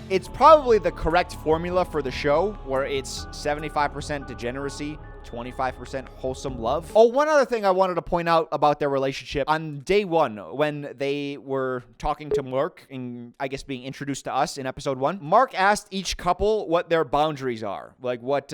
It's probably the correct formula for the show, where it's 75% degeneracy, 25% wholesome love. Oh, one other thing I wanted to point out about their relationship. On day one, when they were talking to Mark, and I guess being introduced to us in episode 1, Mark asked each couple what their boundaries are. Like what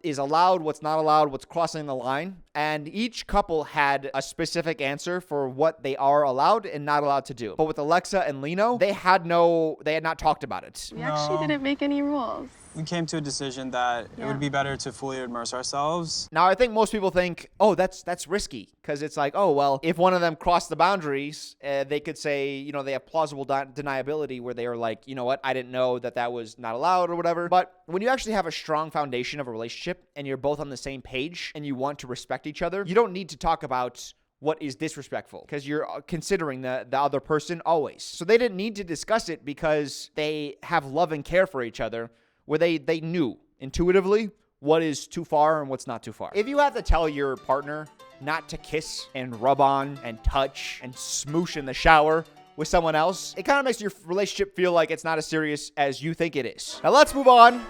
is allowed, what's not allowed, what's crossing the line. And each couple had a specific answer for what they are allowed and not allowed to do. But with Alexa and Lino, they had not talked about it. We actually didn't make any rules. We came to a decision that it would be better to fully immerse ourselves. Now, I think most people think, oh, that's risky, because it's like, oh, well, if one of them crossed the boundaries, they could say, you know, they have plausible deniability where they are like, you know what, I didn't know that was not allowed or whatever. But when you actually have a strong foundation of a relationship and you're both on the same page and you want to respect each other, you don't need to talk about what is disrespectful, because you're considering the other person always. So they didn't need to discuss it because they have love and care for each other, where they knew intuitively what is too far and what's not too far. If you have to tell your partner not to kiss and rub on and touch and smoosh in the shower with someone else, it kind of makes your relationship feel like it's not as serious as you think it is. Now let's move on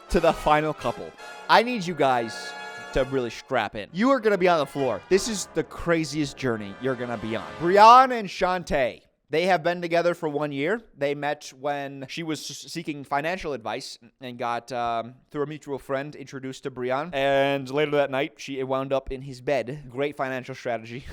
to the final couple. I need you guys to really strap in. You are going to be on the floor. This is the craziest journey you're going to be on. BRION and SHANTE. They have been together for 1 year. They met when she was seeking financial advice and got, through a mutual friend, introduced to BRION. And later that night, she wound up in his bed. Great financial strategy.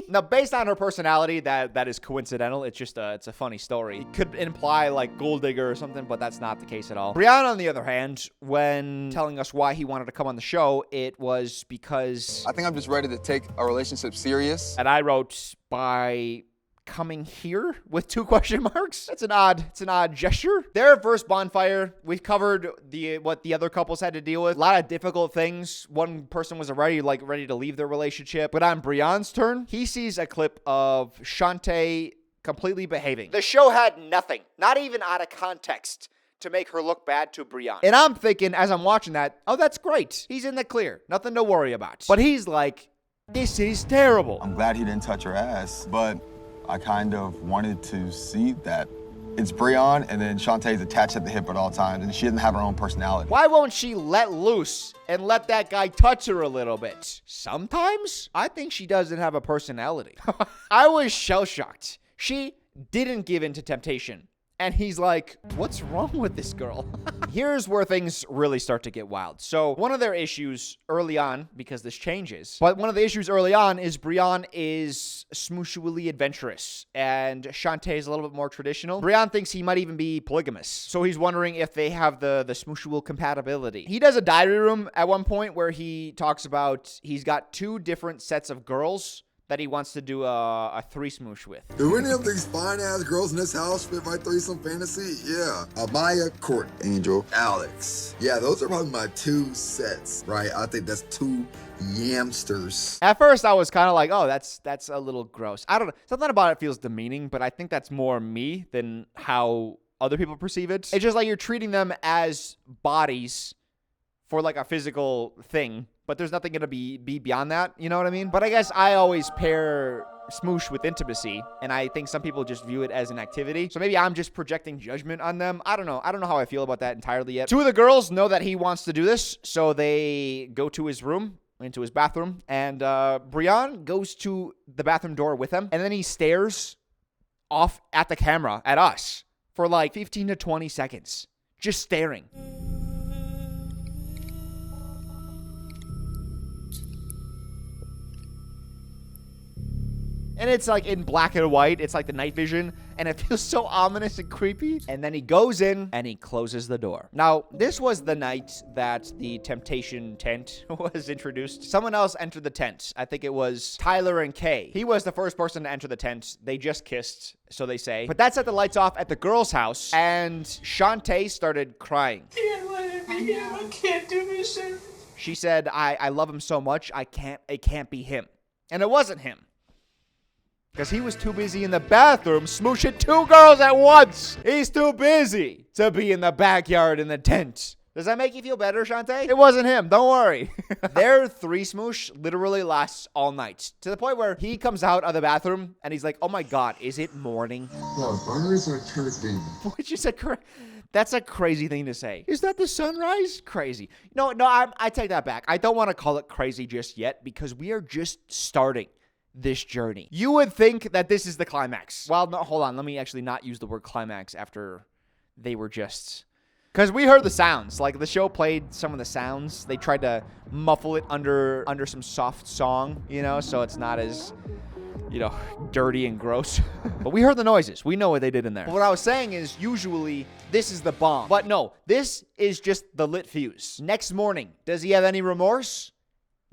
Now, based on her personality, that is coincidental. It's just it's a funny story. It could imply like gold digger or something, but that's not the case at all. BRION, on the other hand, when telling us why he wanted to come on the show, it was because I think I'm just ready to take a relationship serious. And I wrote by coming here with 2 question marks. It's an odd gesture. Their first bonfire, we've covered what the other couples had to deal with. A lot of difficult things. One person was already ready to leave their relationship. But on BRION's turn, he sees a clip of SHANTE completely behaving. The show had nothing, not even out of context, to make her look bad to BRION. And I'm thinking, as I'm watching that, oh, that's great. He's in the clear. Nothing to worry about. But he's like, this is terrible. I'm glad he didn't touch her ass, but I kind of wanted to see that it's BRION and then Shantae's attached at the hip at all times and she doesn't have her own personality. Why won't she let loose and let that guy touch her a little bit? Sometimes I think she doesn't have a personality. I was shell-shocked. She didn't give in to temptation. And he's like, what's wrong with this girl? Here's where things really start to get wild. So one of their issues early on, because this changes, but one of the issues early on is BRION is smooshily adventurous and SHANTE is a little bit more traditional. BRION thinks he might even be polygamous. So he's wondering if they have the smooshable compatibility. He does a diary room at one point where he talks about he's got 2 different sets of girls that he wants to do a threesmoosh with. Do any of these fine-ass girls in this house fit my threesome fantasy? Yeah. Amaya, Court, Angel, Alex. Yeah, those are probably my 2 sets, right? I think that's 2 yamsters. At first, I was kind of like, oh, that's a little gross. I don't know. Something about it feels demeaning, but I think that's more me than how other people perceive it. It's just like you're treating them as bodies for like a physical thing, but there's nothing gonna be beyond that, you know what I mean? But I guess I always pair smoosh with intimacy, and I think some people just view it as an activity. So maybe I'm just projecting judgment on them. I don't know how I feel about that entirely yet. 2 of the girls know that he wants to do this, so they go to his room, into his bathroom, and BRION goes to the bathroom door with him, and then he stares off at the camera at us for like 15 to 20 seconds, just staring. And it's like in black and white. It's like the night vision. And it feels so ominous and creepy. And then he goes in and he closes the door. Now, this was the night that the temptation tent was introduced. Someone else entered the tent. I think it was Tyler and Kay. He was the first person to enter the tent. They just kissed, so they say. But that set the lights off at the girl's house. And Shante started crying. I can't do this shit. She said, I love him so much, it can't be him. And it wasn't him. Because he was too busy in the bathroom smooshing 2 girls at once. He's too busy to be in the backyard in the tent. Does that make you feel better, Shante? It wasn't him. Don't worry. Their 3 smoosh literally lasts all night. To the point where he comes out of the bathroom and he's like, oh my God, is it morning? No, burners are turkey. What you said correct. That's a crazy thing to say. Is that the sunrise? Crazy. No, I take that back. I don't want to call it crazy just yet because we are just starting this journey. You would think that this is the climax. Well, no, hold on. Let me actually not use the word climax after they were just... Because we heard the sounds. Like, the show played some of the sounds. They tried to muffle it under some soft song, you know, so it's not as... you know, dirty and gross. But we heard the noises. We know what they did in there. But what I was saying is usually this is the bomb. But no, this is just the lit fuse. Next morning, does he have any remorse?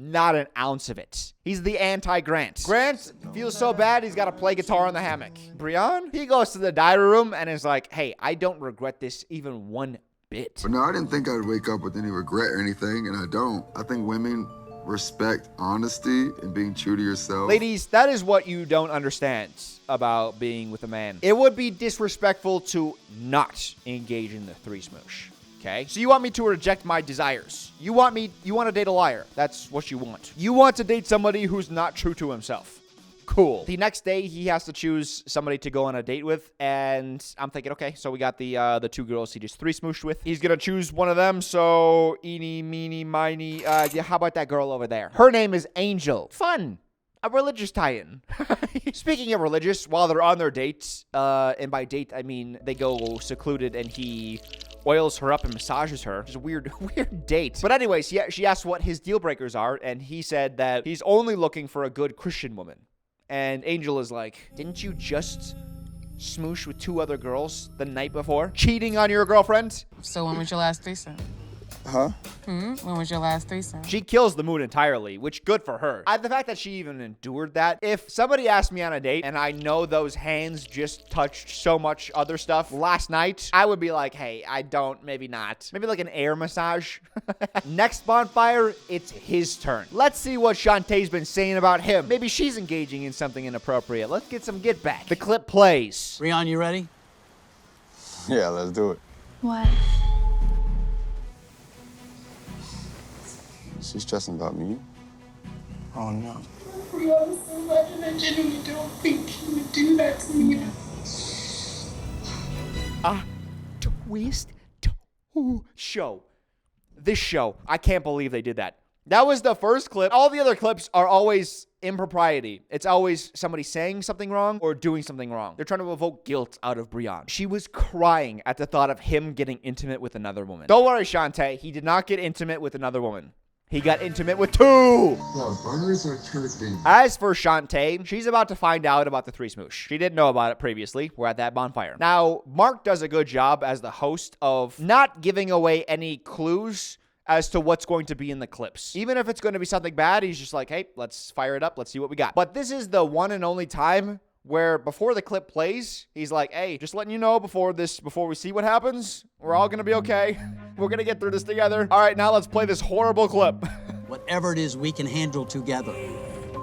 Not an ounce of it. He's the anti-Grant. Grant feels so bad he's got to play guitar in the hammock. Brion, he goes to the diary room and is like, hey, I don't regret this even one bit. But no, I didn't think I'd wake up with any regret or anything, and I don't. I think women respect honesty and being true to yourself. Ladies, that is what you don't understand about being with a man. It would be disrespectful to not engage in the 3 smoosh. Okay? So you want me to reject my desires. You want to date a liar. That's what you want. You want to date somebody who's not true to himself. Cool. The next day, he has to choose somebody to go on a date with, and I'm thinking, okay, so we got the 2 girls he just 3 smooshed with. He's gonna choose one of them, so eeny, meeny, miny, yeah, how about that girl over there? Her name is Angel. Fun. A religious tie-in. Speaking of religious, while they're on their dates, and by date, I mean they go secluded and he oils her up and massages her. Just a weird date. But anyways, she asked what his deal breakers are, and he said that he's only looking for a good Christian woman. And Angel is like, didn't you just smoosh with 2 other girls the night before? Cheating on your girlfriend? So when was your last threesome? Huh? When was your last threesome? She kills the mood entirely, which good for her. The fact that she even endured that. If somebody asked me on a date and I know those hands just touched so much other stuff last night, I would be like, hey, I don't, maybe not. Maybe like an air massage. Next bonfire, it's his turn. Let's see what Shantae's been saying about him. Maybe she's engaging in something inappropriate. Let's get some get back. The clip plays. BRION, you ready? Yeah, let's do it. What? She's stressing about me. Oh no. I'm so glad and I genuinely don't think you would do that to me. Twist show. This show. I can't believe they did that. That was the first clip. All the other clips are always impropriety. It's always somebody saying something wrong or doing something wrong. They're trying to evoke guilt out of BRION. She was crying at the thought of him getting intimate with another woman. Don't worry, Shante. He did not get intimate with another woman. He got intimate with 2. No, burners are turkey. As for Shante, she's about to find out about the 3 smoosh. She didn't know about it previously. We're at that bonfire. Now, Mark does a good job as the host of not giving away any clues as to what's going to be in the clips. Even if it's going to be something bad, he's just like, hey, let's fire it up. Let's see what we got. But this is the one and only time where before the clip plays, he's like, hey, just letting you know before we see what happens, we're all going to be okay. We're going to get through this together. All right, now let's play this horrible clip. Whatever it is, we can handle together.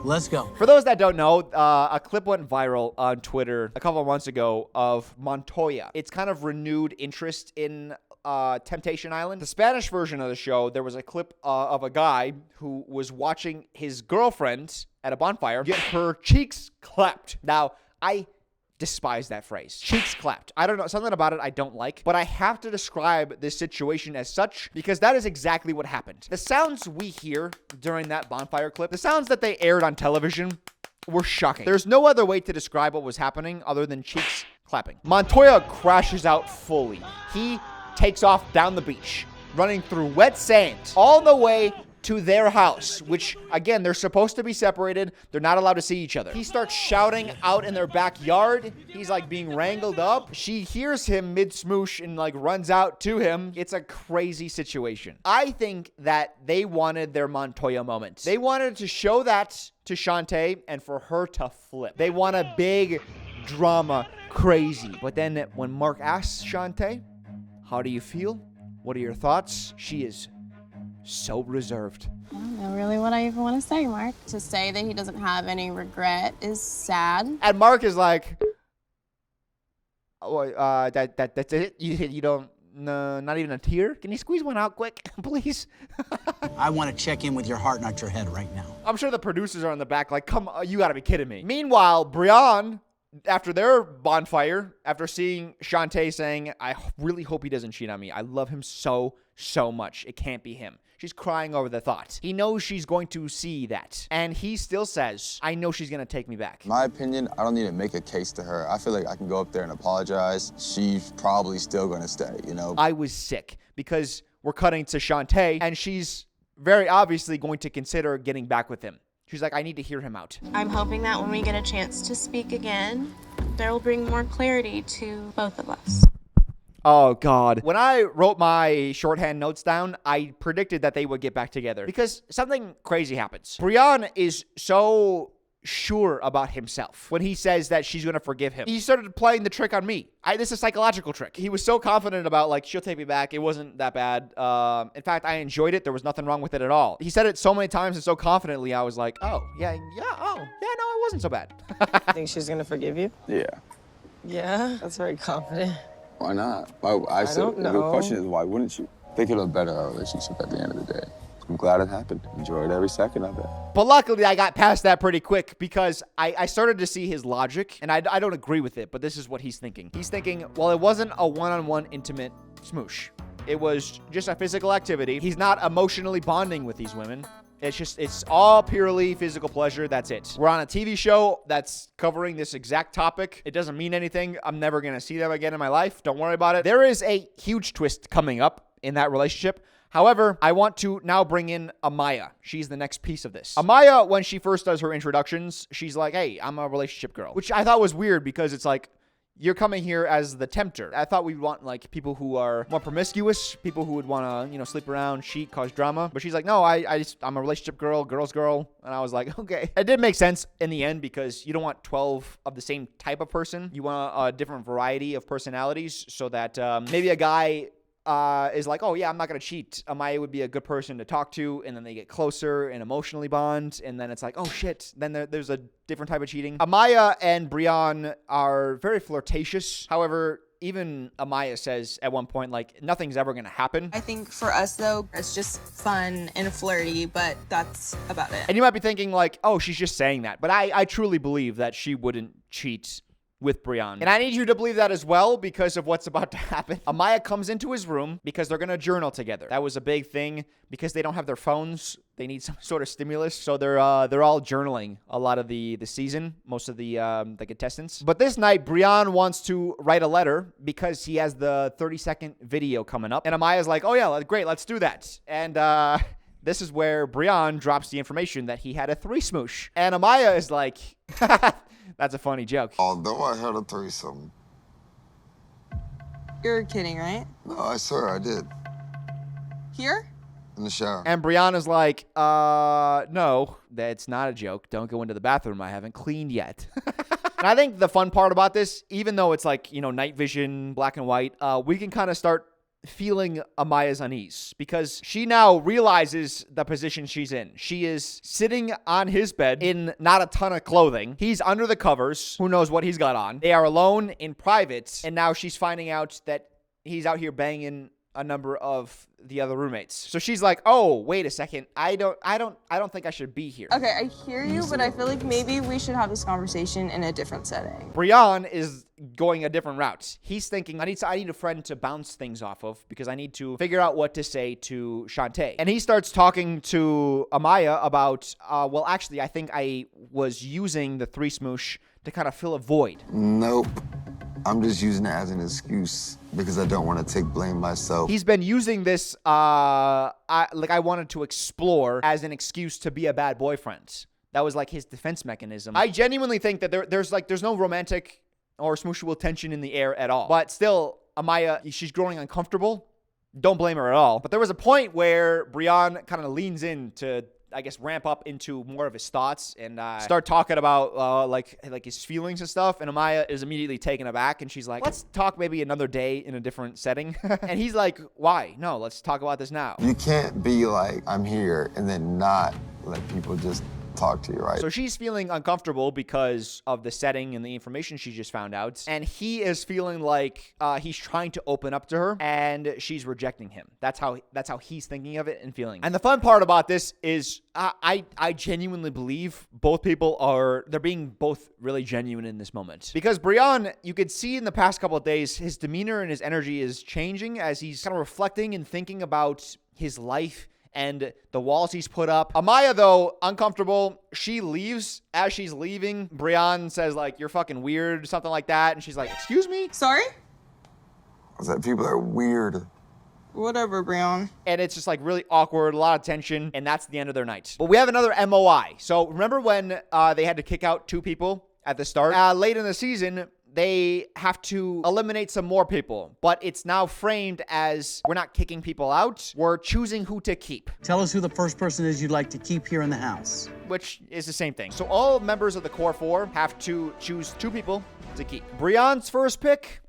Let's go. For those that don't know, a clip went viral on Twitter a couple of months ago of Montoya. It's kind of renewed interest in Temptation Island. The Spanish version of the show, there was a clip of a guy who was watching his girlfriend at a bonfire get her cheeks clapped. Now, I despise that phrase. Cheeks clapped. I don't know. Something about it I don't like, but I have to describe this situation as such because that is exactly what happened. The sounds we hear during that bonfire clip, the sounds that they aired on television were shocking. There's no other way to describe what was happening other than cheeks clapping. Montoya crashes out fully. He takes off down the beach, running through wet sand all the way to their house, which, again, they're supposed to be separated. They're not allowed to see each other. He starts shouting out in their backyard. He's like being wrangled up. She hears him mid-smoosh and like runs out to him. It's a crazy situation. I think that they wanted their Montoya moment. They wanted to show that to Shante and for her to flip. They want a big drama crazy. But then when Mark asks Shante, how do you feel? What are your thoughts? She is so reserved. I don't know really what I even want to say, Mark. To say that he doesn't have any regret is sad. And Mark is like, oh, that's it? You don't, no, not even a tear? Can you squeeze one out quick, please? I want to check in with your heart, not your head right now. I'm sure the producers are in the back like, come on, you gotta be kidding me. Meanwhile, BRION, after their bonfire, after seeing Shante saying, I really hope he doesn't cheat on me. I love him so much. It can't be him. She's crying over the thought. He knows she's going to see that. And he still says, I know she's going to take me back. My opinion, I don't need to make a case to her. I feel like I can go up there and apologize. She's probably still going to stay, you know? I was sick because we're cutting to Shante and she's very obviously going to consider getting back with him. She's like, I need to hear him out. I'm hoping that when we get a chance to speak again, there will bring more clarity to both of us. Oh, God. When I wrote my shorthand notes down, I predicted that they would get back together because something crazy happens. BRION is so sure about himself when he says that she's going to forgive him. He started playing the trick on me. This is a psychological trick. He was so confident about, like, she'll take me back. It wasn't that bad. In fact, I enjoyed it. There was nothing wrong with it at all. He said it so many times and so confidently, I was like, oh, yeah, no, it wasn't so bad. Think she's gonna forgive you? Yeah. Yeah, that's very confident. Why not? I said, don't know. The question is, why wouldn't you? I think it'll better our relationship at the end of the day. I'm glad it happened. Enjoyed every second of it. But luckily, I got past that pretty quick because I started to see his logic, and I don't agree with it, but this is what he's thinking. He's thinking, well, it wasn't a one-on-one intimate smoosh. It was just a physical activity. He's not emotionally bonding with these women. It's all purely physical pleasure. That's it. We're on a TV show that's covering this exact topic. It doesn't mean anything. I'm never going to see them again in my life. Don't worry about it. There is a huge twist coming up in that relationship. However, I want to now bring in Amaya. She's the next piece of this. Amaya, when she first does her introductions, she's like, hey, I'm a relationship girl, which I thought was weird because it's like, you're coming here as the tempter. I thought we'd want like people who are more promiscuous, people who would want to, sleep around, cheat, cause drama. But she's like, no, I'm a relationship girl, girl's girl. And I was like, okay. It did make sense in the end because you don't want 12 of the same type of person. You want a different variety of personalities so that maybe a guy is like, oh yeah, I'm not going to cheat. Amaya would be a good person to talk to. And then they get closer and emotionally bond. And then it's like, oh shit. Then there's a different type of cheating. Amaya and BRION are very flirtatious. However, even Amaya says at one point, like, nothing's ever going to happen. I think for us, though, it's just fun and flirty, but that's about it. And you might be thinking like, oh, she's just saying that. But I truly believe that she wouldn't cheat with BRION. And I need you to believe that as well because of what's about to happen. Amaya comes into his room because they're going to journal together. That was a big thing because they don't have their phones. They need some sort of stimulus. So they're all journaling a lot of the season, most of the contestants. But this night, BRION wants to write a letter because he has the 30-second video coming up. And Amaya's like, oh yeah, great, let's do that. And this is where BRION drops the information that he had a threesmoosh. And Amaya is like, that's a funny joke. Although I had a threesome. You're kidding, right? No, I swear I did. Here? In the shower. And BRION is like, no, that's not a joke. Don't go into the bathroom. I haven't cleaned yet. And I think the fun part about this, even though it's like, night vision, black and white, we can kind of start feeling Amaya's unease because she now realizes the position she's in. She is sitting on his bed in not a ton of clothing. He's under the covers. Who knows what he's got on? They are alone in private. And now she's finding out that he's out here banging a number of the other roommates. So she's like, oh, wait a second. I don't think I should be here. Okay, I hear you, but I feel like maybe we should have this conversation in a different setting. BRION is going a different route. He's thinking, I need a friend to bounce things off of because I need to figure out what to say to Shante. And he starts talking to Amaya about, well, actually, I think I was using the threesmoosh to kind of fill a void. Nope. I'm just using it as an excuse because I don't want to take blame myself. He's been using this, I wanted to explore as an excuse to be a bad boyfriend. That was like his defense mechanism. I genuinely think that there's no romantic or smooshable tension in the air at all. But still, Amaya, she's growing uncomfortable. Don't blame her at all. But there was a point where BRION kind of leans in to, I guess, ramp up into more of his thoughts and start talking about like his feelings and stuff. And Amaya is immediately taken aback, and she's like, let's talk maybe another day in a different setting. And he's like, why? No, let's talk about this now. You can't be like, I'm here, and then not let people just talk to you, right? So she's feeling uncomfortable because of the setting and the information she just found out. And he is feeling like he's trying to open up to her and she's rejecting him. That's how he's thinking of it and feeling. And the fun part about this is I genuinely believe both people they're being both really genuine in this moment. Because BRION, you could see in the past couple of days, his demeanor and his energy is changing as he's kind of reflecting and thinking about his life and the walls he's put up. Amaya, though, uncomfortable, she leaves. As she's leaving, BRION says, like, you're fucking weird, something like that. And she's like, excuse me? Sorry? I was like, people are weird. Whatever, BRION. And it's just like really awkward, a lot of tension, and that's the end of their night. But we have another MOI. So remember when they had to kick out 2 people at the start? Late in the season, they have to eliminate some more people, but it's now framed as we're not kicking people out, we're choosing who to keep. Tell us who the first person is you'd like to keep here in the house. Which is the same thing. So all members of the core 4 have to choose 2 people to keep. BRION's first pick,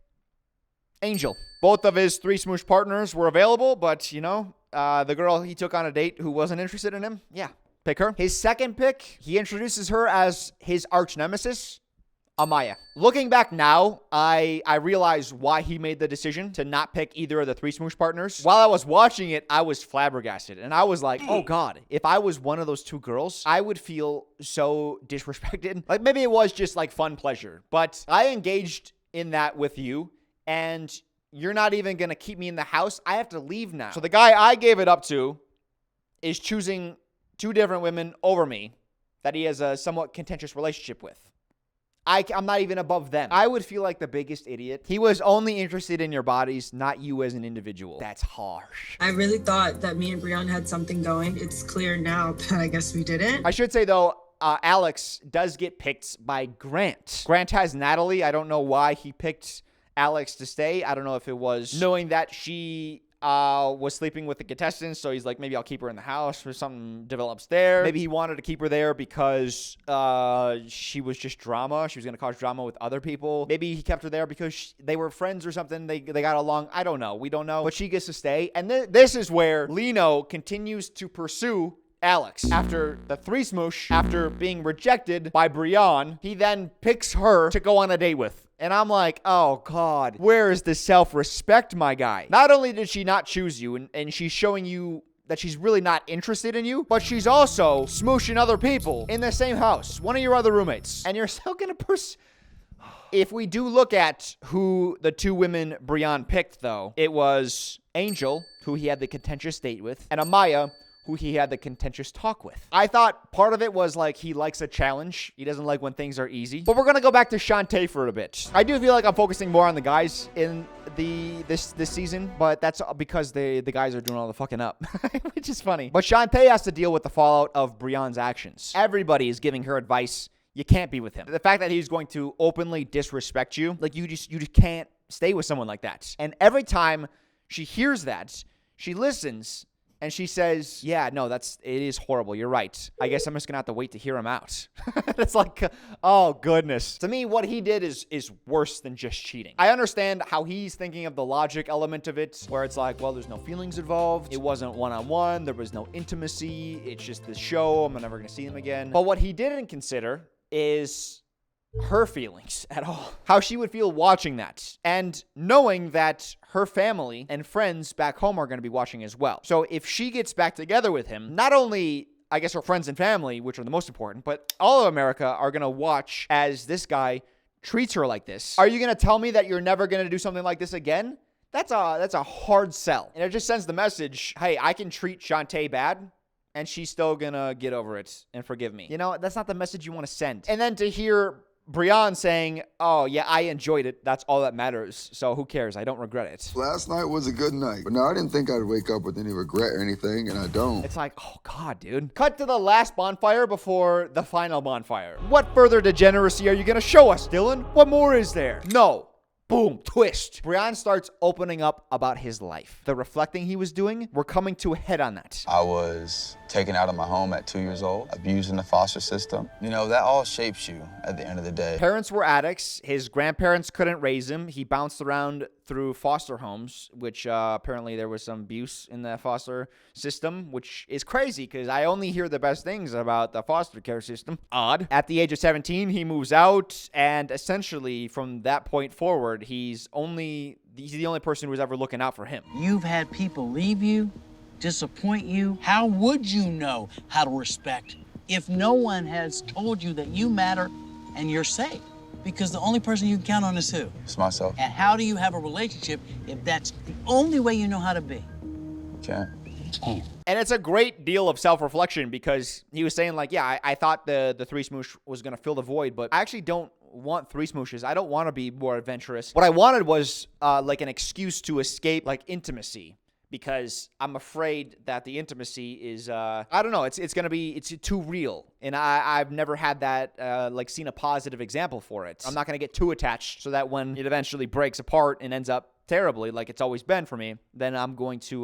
Angel. Both of his 3 smoosh partners were available, but you know, the girl he took on a date who wasn't interested in him, yeah, pick her. His second pick, he introduces her as his arch nemesis, Amaya. Looking back now, I realize why he made the decision to not pick either of the 3 smoosh partners. While I was watching it, I was flabbergasted. And I was like, oh God, if I was one of those 2 girls, I would feel so disrespected. Like maybe it was just like fun pleasure, but I engaged in that with you and you're not even going to keep me in the house. I have to leave now. So the guy I gave it up to is choosing 2 different women over me that he has a somewhat contentious relationship with. I'm not even above them. I would feel like the biggest idiot. He was only interested in your bodies, not you as an individual. That's harsh. I really thought that me and BRION had something going. It's clear now that I guess we didn't. I should say, though, Alex does get picked by Grant. Grant has Natalie. I don't know why he picked Alex to stay. I don't know if it was knowing that she was sleeping with the contestants, so he's like, maybe I'll keep her in the house or something develops there. Maybe he wanted to keep her there because she was just drama. She was going to cause drama with other people. Maybe he kept her there because they were friends or something. They got along. I don't know. We don't know. But she gets to stay. And this is where LINO continues to pursue Alex. After the 3 smoosh, after being rejected by BRION, he then picks her to go on a date with. And I'm like, oh God, where is the self-respect, my guy? Not only did she not choose you, and she's showing you that she's really not interested in you, but she's also smooshing other people in the same house, one of your other roommates. And you're still gonna If we do look at who the 2 women BRION picked, though, it was Angel, who he had the contentious date with, and Amaya, who he had the contentious talk with. I thought part of it was like he likes a challenge. He doesn't like when things are easy. But we're gonna go back to SHANTE for a bit. I do feel like I'm focusing more on the guys in this season, but that's because the guys are doing all the fucking up, which is funny. But SHANTE has to deal with the fallout of BRION's actions. Everybody is giving her advice. You can't be with him. The fact that he's going to openly disrespect you, like you just can't stay with someone like that. And every time she hears that, she listens. And she says, yeah, no, it is horrible. You're right. I guess I'm just going to have to wait to hear him out. It's like, oh, goodness. To me, what he did is worse than just cheating. I understand how he's thinking of the logic element of it, where it's like, well, there's no feelings involved. It wasn't one-on-one. There was no intimacy. It's just this show. I'm never going to see him again. But what he didn't consider is her feelings at all. How she would feel watching that. And knowing that her family and friends back home are going to be watching as well. So if she gets back together with him, not only, I guess, her friends and family, which are the most important, but all of America are going to watch as this guy treats her like this. Are you going to tell me that you're never going to do something like this again? That's a hard sell. And it just sends the message, hey, I can treat SHANTE bad, and she's still going to get over it and forgive me. You know, that's not the message you want to send. And then to hear BRION saying, oh, yeah, I enjoyed it. That's all that matters. So who cares? I don't regret it. Last night was a good night, but no, I didn't think I'd wake up with any regret or anything, and I don't. It's like, oh, God, dude. Cut to the last bonfire before the final bonfire. What further degeneracy are you going to show us, Dylan? What more is there? No. Boom, twist. BRION starts opening up about his life. The reflecting he was doing, we're coming to a head on that. I was taken out of my home at 2 years old, abused in the foster system. You know, that all shapes you at the end of the day. Parents were addicts. His grandparents couldn't raise him. He bounced around through foster homes, which apparently there was some abuse in the foster system, which is crazy because I only hear the best things about the foster care system. Odd. At the age of 17, he moves out, and essentially from that point forward, he's the only person who's ever looking out for him. You've had people leave you, disappoint you. How would you know how to respect if no one has told you that you matter and you're safe? Because the only person you can count on is who? It's myself. And how do you have a relationship if that's the only way you know how to be? Can't. And it's a great deal of self-reflection because he was saying like, yeah, I thought the three smoosh was going to fill the void, but I actually don't want three smooshes. I don't want to be more adventurous. What I wanted was like an excuse to escape like intimacy, because I'm afraid that the intimacy is, I don't know, it's too real. And I've never had that, like seen a positive example for it. I'm not going to get too attached so that when it eventually breaks apart and ends up terribly, like it's always been for me, then I'm going to,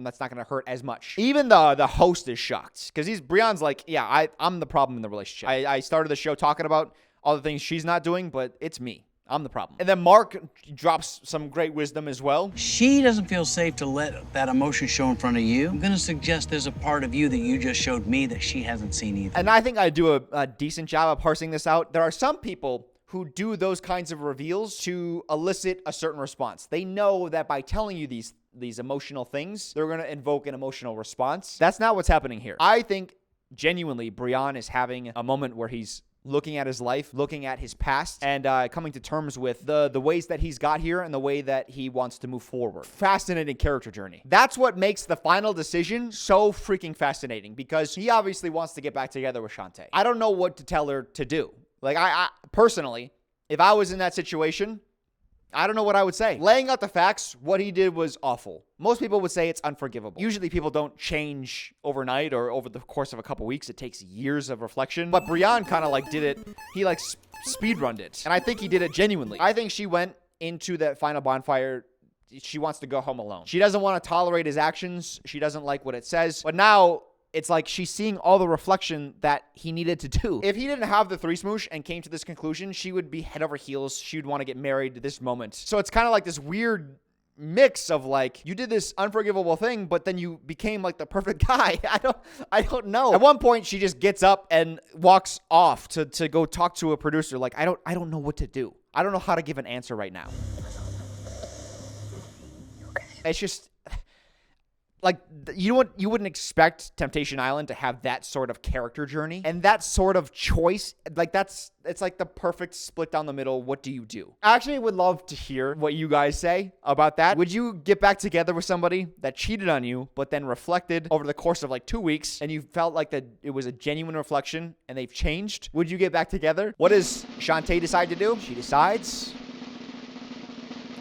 that's not going to hurt as much. Even the host is shocked because BRION's like, yeah, I'm the problem in the relationship. I started the show talking about all the things she's not doing, but it's me. I'm the problem. And then Mark drops some great wisdom as well. She doesn't feel safe to let that emotion show in front of you. I'm gonna suggest there's a part of you that you just showed me that she hasn't seen either. And I think I do a decent job of parsing this out. There are some people who do those kinds of reveals to elicit a certain response. They know that by telling you these emotional things, they're gonna invoke an emotional response. That's not what's happening here. I think genuinely BRION is having a moment where he's looking at his life, looking at his past, and coming to terms with the ways that he's got here and the way that he wants to move forward. Fascinating character journey. That's what makes the final decision so freaking fascinating, because he obviously wants to get back together with SHANTE. I don't know what to tell her to do. Like, I personally, if I was in that situation, I don't know what I would say. Laying out the facts, what he did was awful. Most people would say it's unforgivable. Usually people don't change overnight or over the course of a couple weeks. It takes years of reflection. But BRION kind of like did it. He like speedrunned it. And I think he did it genuinely. I think she went into that final bonfire. She wants to go home alone. She doesn't want to tolerate his actions. She doesn't like what it says. But now it's like she's seeing all the reflection that he needed to do. If he didn't have the three smoosh and came to this conclusion, she would be head over heels. She would want to get married to this moment. So it's kind of like this weird mix of like, you did this unforgivable thing, but then you became like the perfect guy. I don't know. At one point, she just gets up and walks off to go talk to a producer. Like, I don't know what to do. I don't know how to give an answer right now. It's just, like, you wouldn't expect Temptation Island to have that sort of character journey and that sort of choice. Like, it's like the perfect split down the middle. What do you do? I actually would love to hear what you guys say about that. Would you get back together with somebody that cheated on you, but then reflected over the course of like 2 weeks and you felt like that it was a genuine reflection and they've changed? Would you get back together? What does SHANTE decide to do? She decides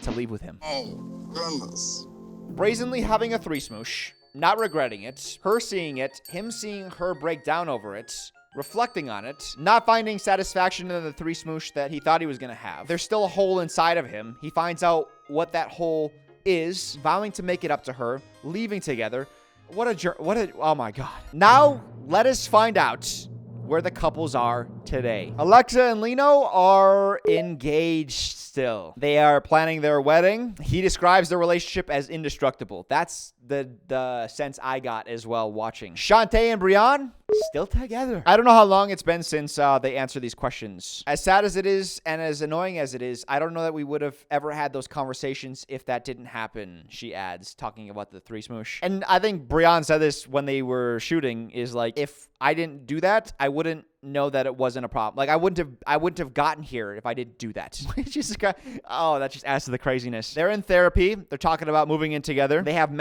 to leave with him. Oh, goodness. Brazenly having a three smoosh, not regretting it, her seeing it, him seeing her break down over it, reflecting on it, not finding satisfaction in the three smoosh that he thought he was going to have. There's still a hole inside of him. He finds out what that hole is, vowing to make it up to her, leaving together. Oh my God. Now, let us find out where the couples are today. Alexa and LINO are engaged still. They are planning their wedding. He describes their relationship as indestructible. That's the sense I got as well watching. SHANTE and BRION still together. I don't know how long it's been since they answered these questions. As sad as it is and as annoying as it is, I don't know that we would have ever had those conversations if that didn't happen, she adds, talking about the three smoosh. And I think BRION said this when they were shooting, is like, if I didn't do that, I wouldn't know that it wasn't a problem. Like, I wouldn't have gotten here if I didn't do that. That just adds to the craziness. They're in therapy. They're talking about moving in together. They have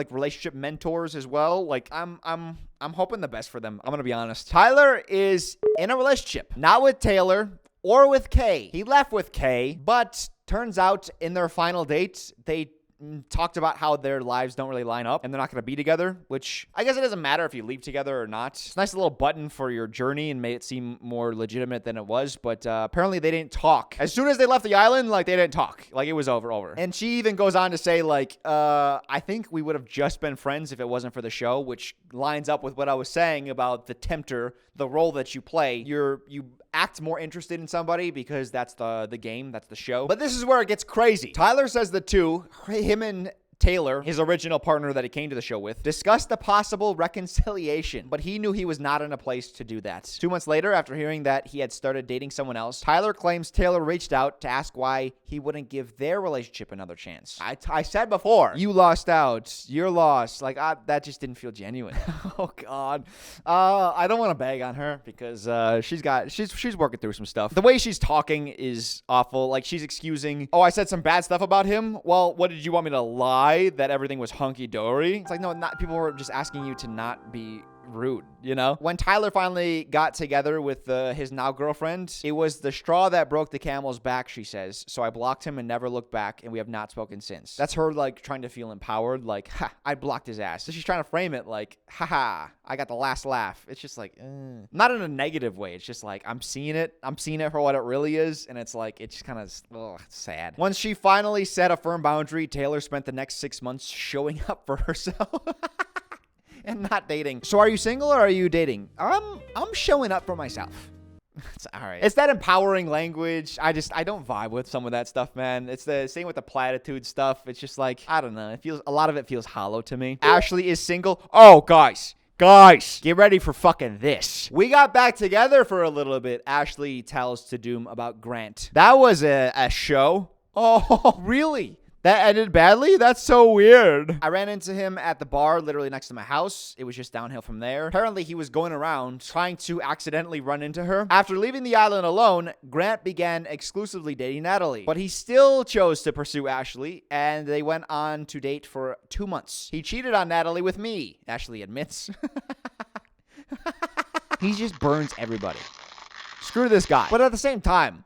relationship mentors as well. Like, I'm hoping the best for them. I'm gonna be honest. Tyler is in a relationship, not with TAYLER, or with Kay. He left with Kay, but turns out in their final date, they talked about how their lives don't really line up and they're not going to be together, which I guess it doesn't matter if you leave together or not. It's a nice little button for your journey and made it seem more legitimate than it was, but apparently they didn't talk. As soon as they left the island, like, they didn't talk. Like, it was over. And she even goes on to say, like, I think we would have just been friends if it wasn't for the show, which lines up with what I was saying about the tempter, the role that you play. You act more interested in somebody because that's the game, that's the show. But this is where it gets crazy. Tyler says the two, him and Taylor, his original partner that he came to the show with, discussed the possible reconciliation, but he knew he was not in a place to do that. 2 months later, after hearing that he had started dating someone else, Tyler claims Taylor reached out to ask why he wouldn't give their relationship another chance. I said before, you lost out. You're lost. Like, that just didn't feel genuine. Oh, God. I don't want to bag on her because she's working through some stuff. The way she's talking is awful. Like, she's excusing, oh, I said some bad stuff about him. Well, what did you want me to lie? That everything was hunky-dory? It's like, no, people were just asking you to not be rude, you know? When Tyler finally got together with his now girlfriend, it was the straw that broke the camel's back, she says. So I blocked him and never looked back, and we have not spoken since. That's her, like, trying to feel empowered, like, ha, I blocked his ass. So she's trying to frame it like, haha, I got the last laugh. It's just like, not in a negative way. It's just like, I'm seeing it for what it really is, and it's like, it's just kind of sad. Once she finally set a firm boundary, Taylor spent the next 6 months showing up for herself. And not dating. So are you single or are you dating? I'm showing up for myself. It's all right. It's that empowering language. I don't vibe with some of that stuff, man. It's the same with the platitude stuff. It's just like, I don't know. A lot of it feels hollow to me. Ashley is single. Oh, guys, get ready for fucking this. We got back together for a little bit. Ashley tells to Doom about Grant. That was a show. Oh, really? That ended badly? That's so weird. I ran into him at the bar literally next to my house. It was just downhill from there. Apparently, he was going around trying to accidentally run into her. After leaving the island alone, Grant began exclusively dating Natalie. But he still chose to pursue Ashley, and they went on to date for 2 months. He cheated on Natalie with me, Ashley admits. He just burns everybody. Screw this guy. But at the same time,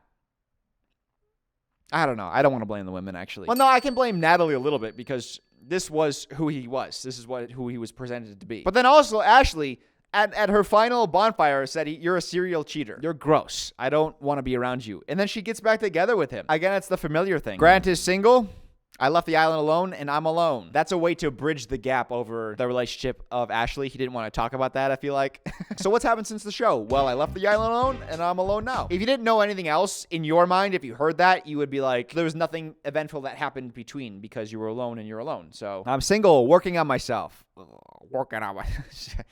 I don't know. I don't want to blame the women, actually. Well, no, I can blame Natalie a little bit because this was who he was. This is who he was presented to be. But then also, Ashley, at her final bonfire, said, you're a serial cheater. You're gross. I don't want to be around you. And then she gets back together with him. Again, it's the familiar thing. Grant is single. I left the island alone, and I'm alone. That's a way to bridge the gap over the relationship of Ashley. He didn't want to talk about that, I feel like. So what's happened since the show? Well, I left the island alone, and I'm alone now. If you didn't know anything else, in your mind, if you heard that, you would be like, there was nothing eventful that happened between because you were alone and you're alone. So I'm single, working on myself. Working on myself.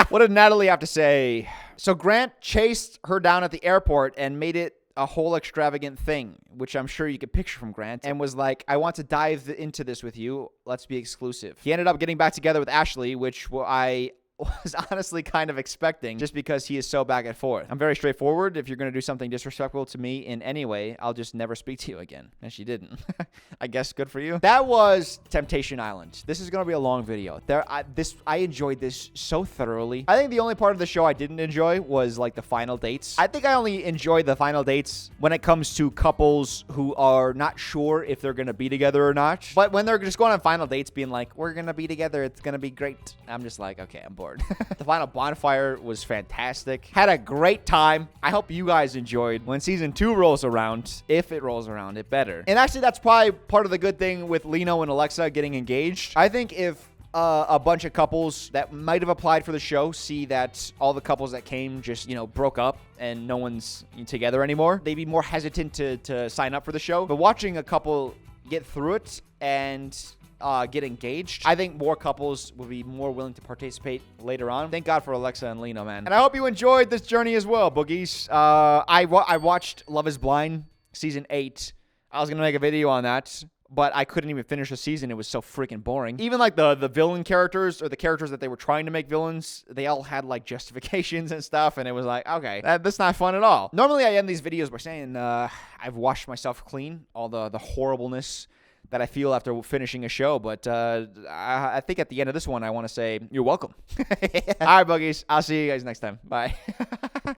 What did Natalie have to say? So Grant chased her down at the airport and made it a whole extravagant thing, which I'm sure you could picture from Grant, and was like, I want to dive into this with you. Let's be exclusive. He ended up getting back together with Ashley, which I was honestly kind of expecting just because he is so back and forth. I'm very straightforward. If you're going to do something disrespectful to me in any way, I'll just never speak to you again. And she didn't. I guess good for you. That was Temptation Island. This is going to be a long video. I enjoyed this so thoroughly. I think the only part of the show I didn't enjoy was like the final dates. I think I only enjoy the final dates when it comes to couples who are not sure if they're going to be together or not. But when they're just going on final dates being like, we're going to be together, it's going to be great. I'm just like, okay, I'm bored. The final bonfire was fantastic. Had a great time. I hope you guys enjoyed. When season 2 rolls around, if it rolls around, it better. And actually, that's probably part of the good thing with LINO and Alexa getting engaged. I think if a bunch of couples that might have applied for the show see that all the couples that came just, broke up and no one's together anymore, they'd be more hesitant to sign up for the show. But watching a couple get through it and get engaged, I think more couples will be more willing to participate later on. Thank God for Alexa and LINO, man. And I hope you enjoyed this journey as well, boogies. I watched Love is Blind season 8. I was gonna make a video on that, but I couldn't even finish the season. It was so freaking boring. Even like the villain characters, or the characters that they were trying to make villains, they all had like justifications and stuff, and it was like, okay, that's not fun at all. Normally I end these videos by saying I've washed myself clean, all the horribleness that I feel after finishing a show, but I think at the end of this one, I want to say, you're welcome. All right, buggies. I'll see you guys next time. Bye.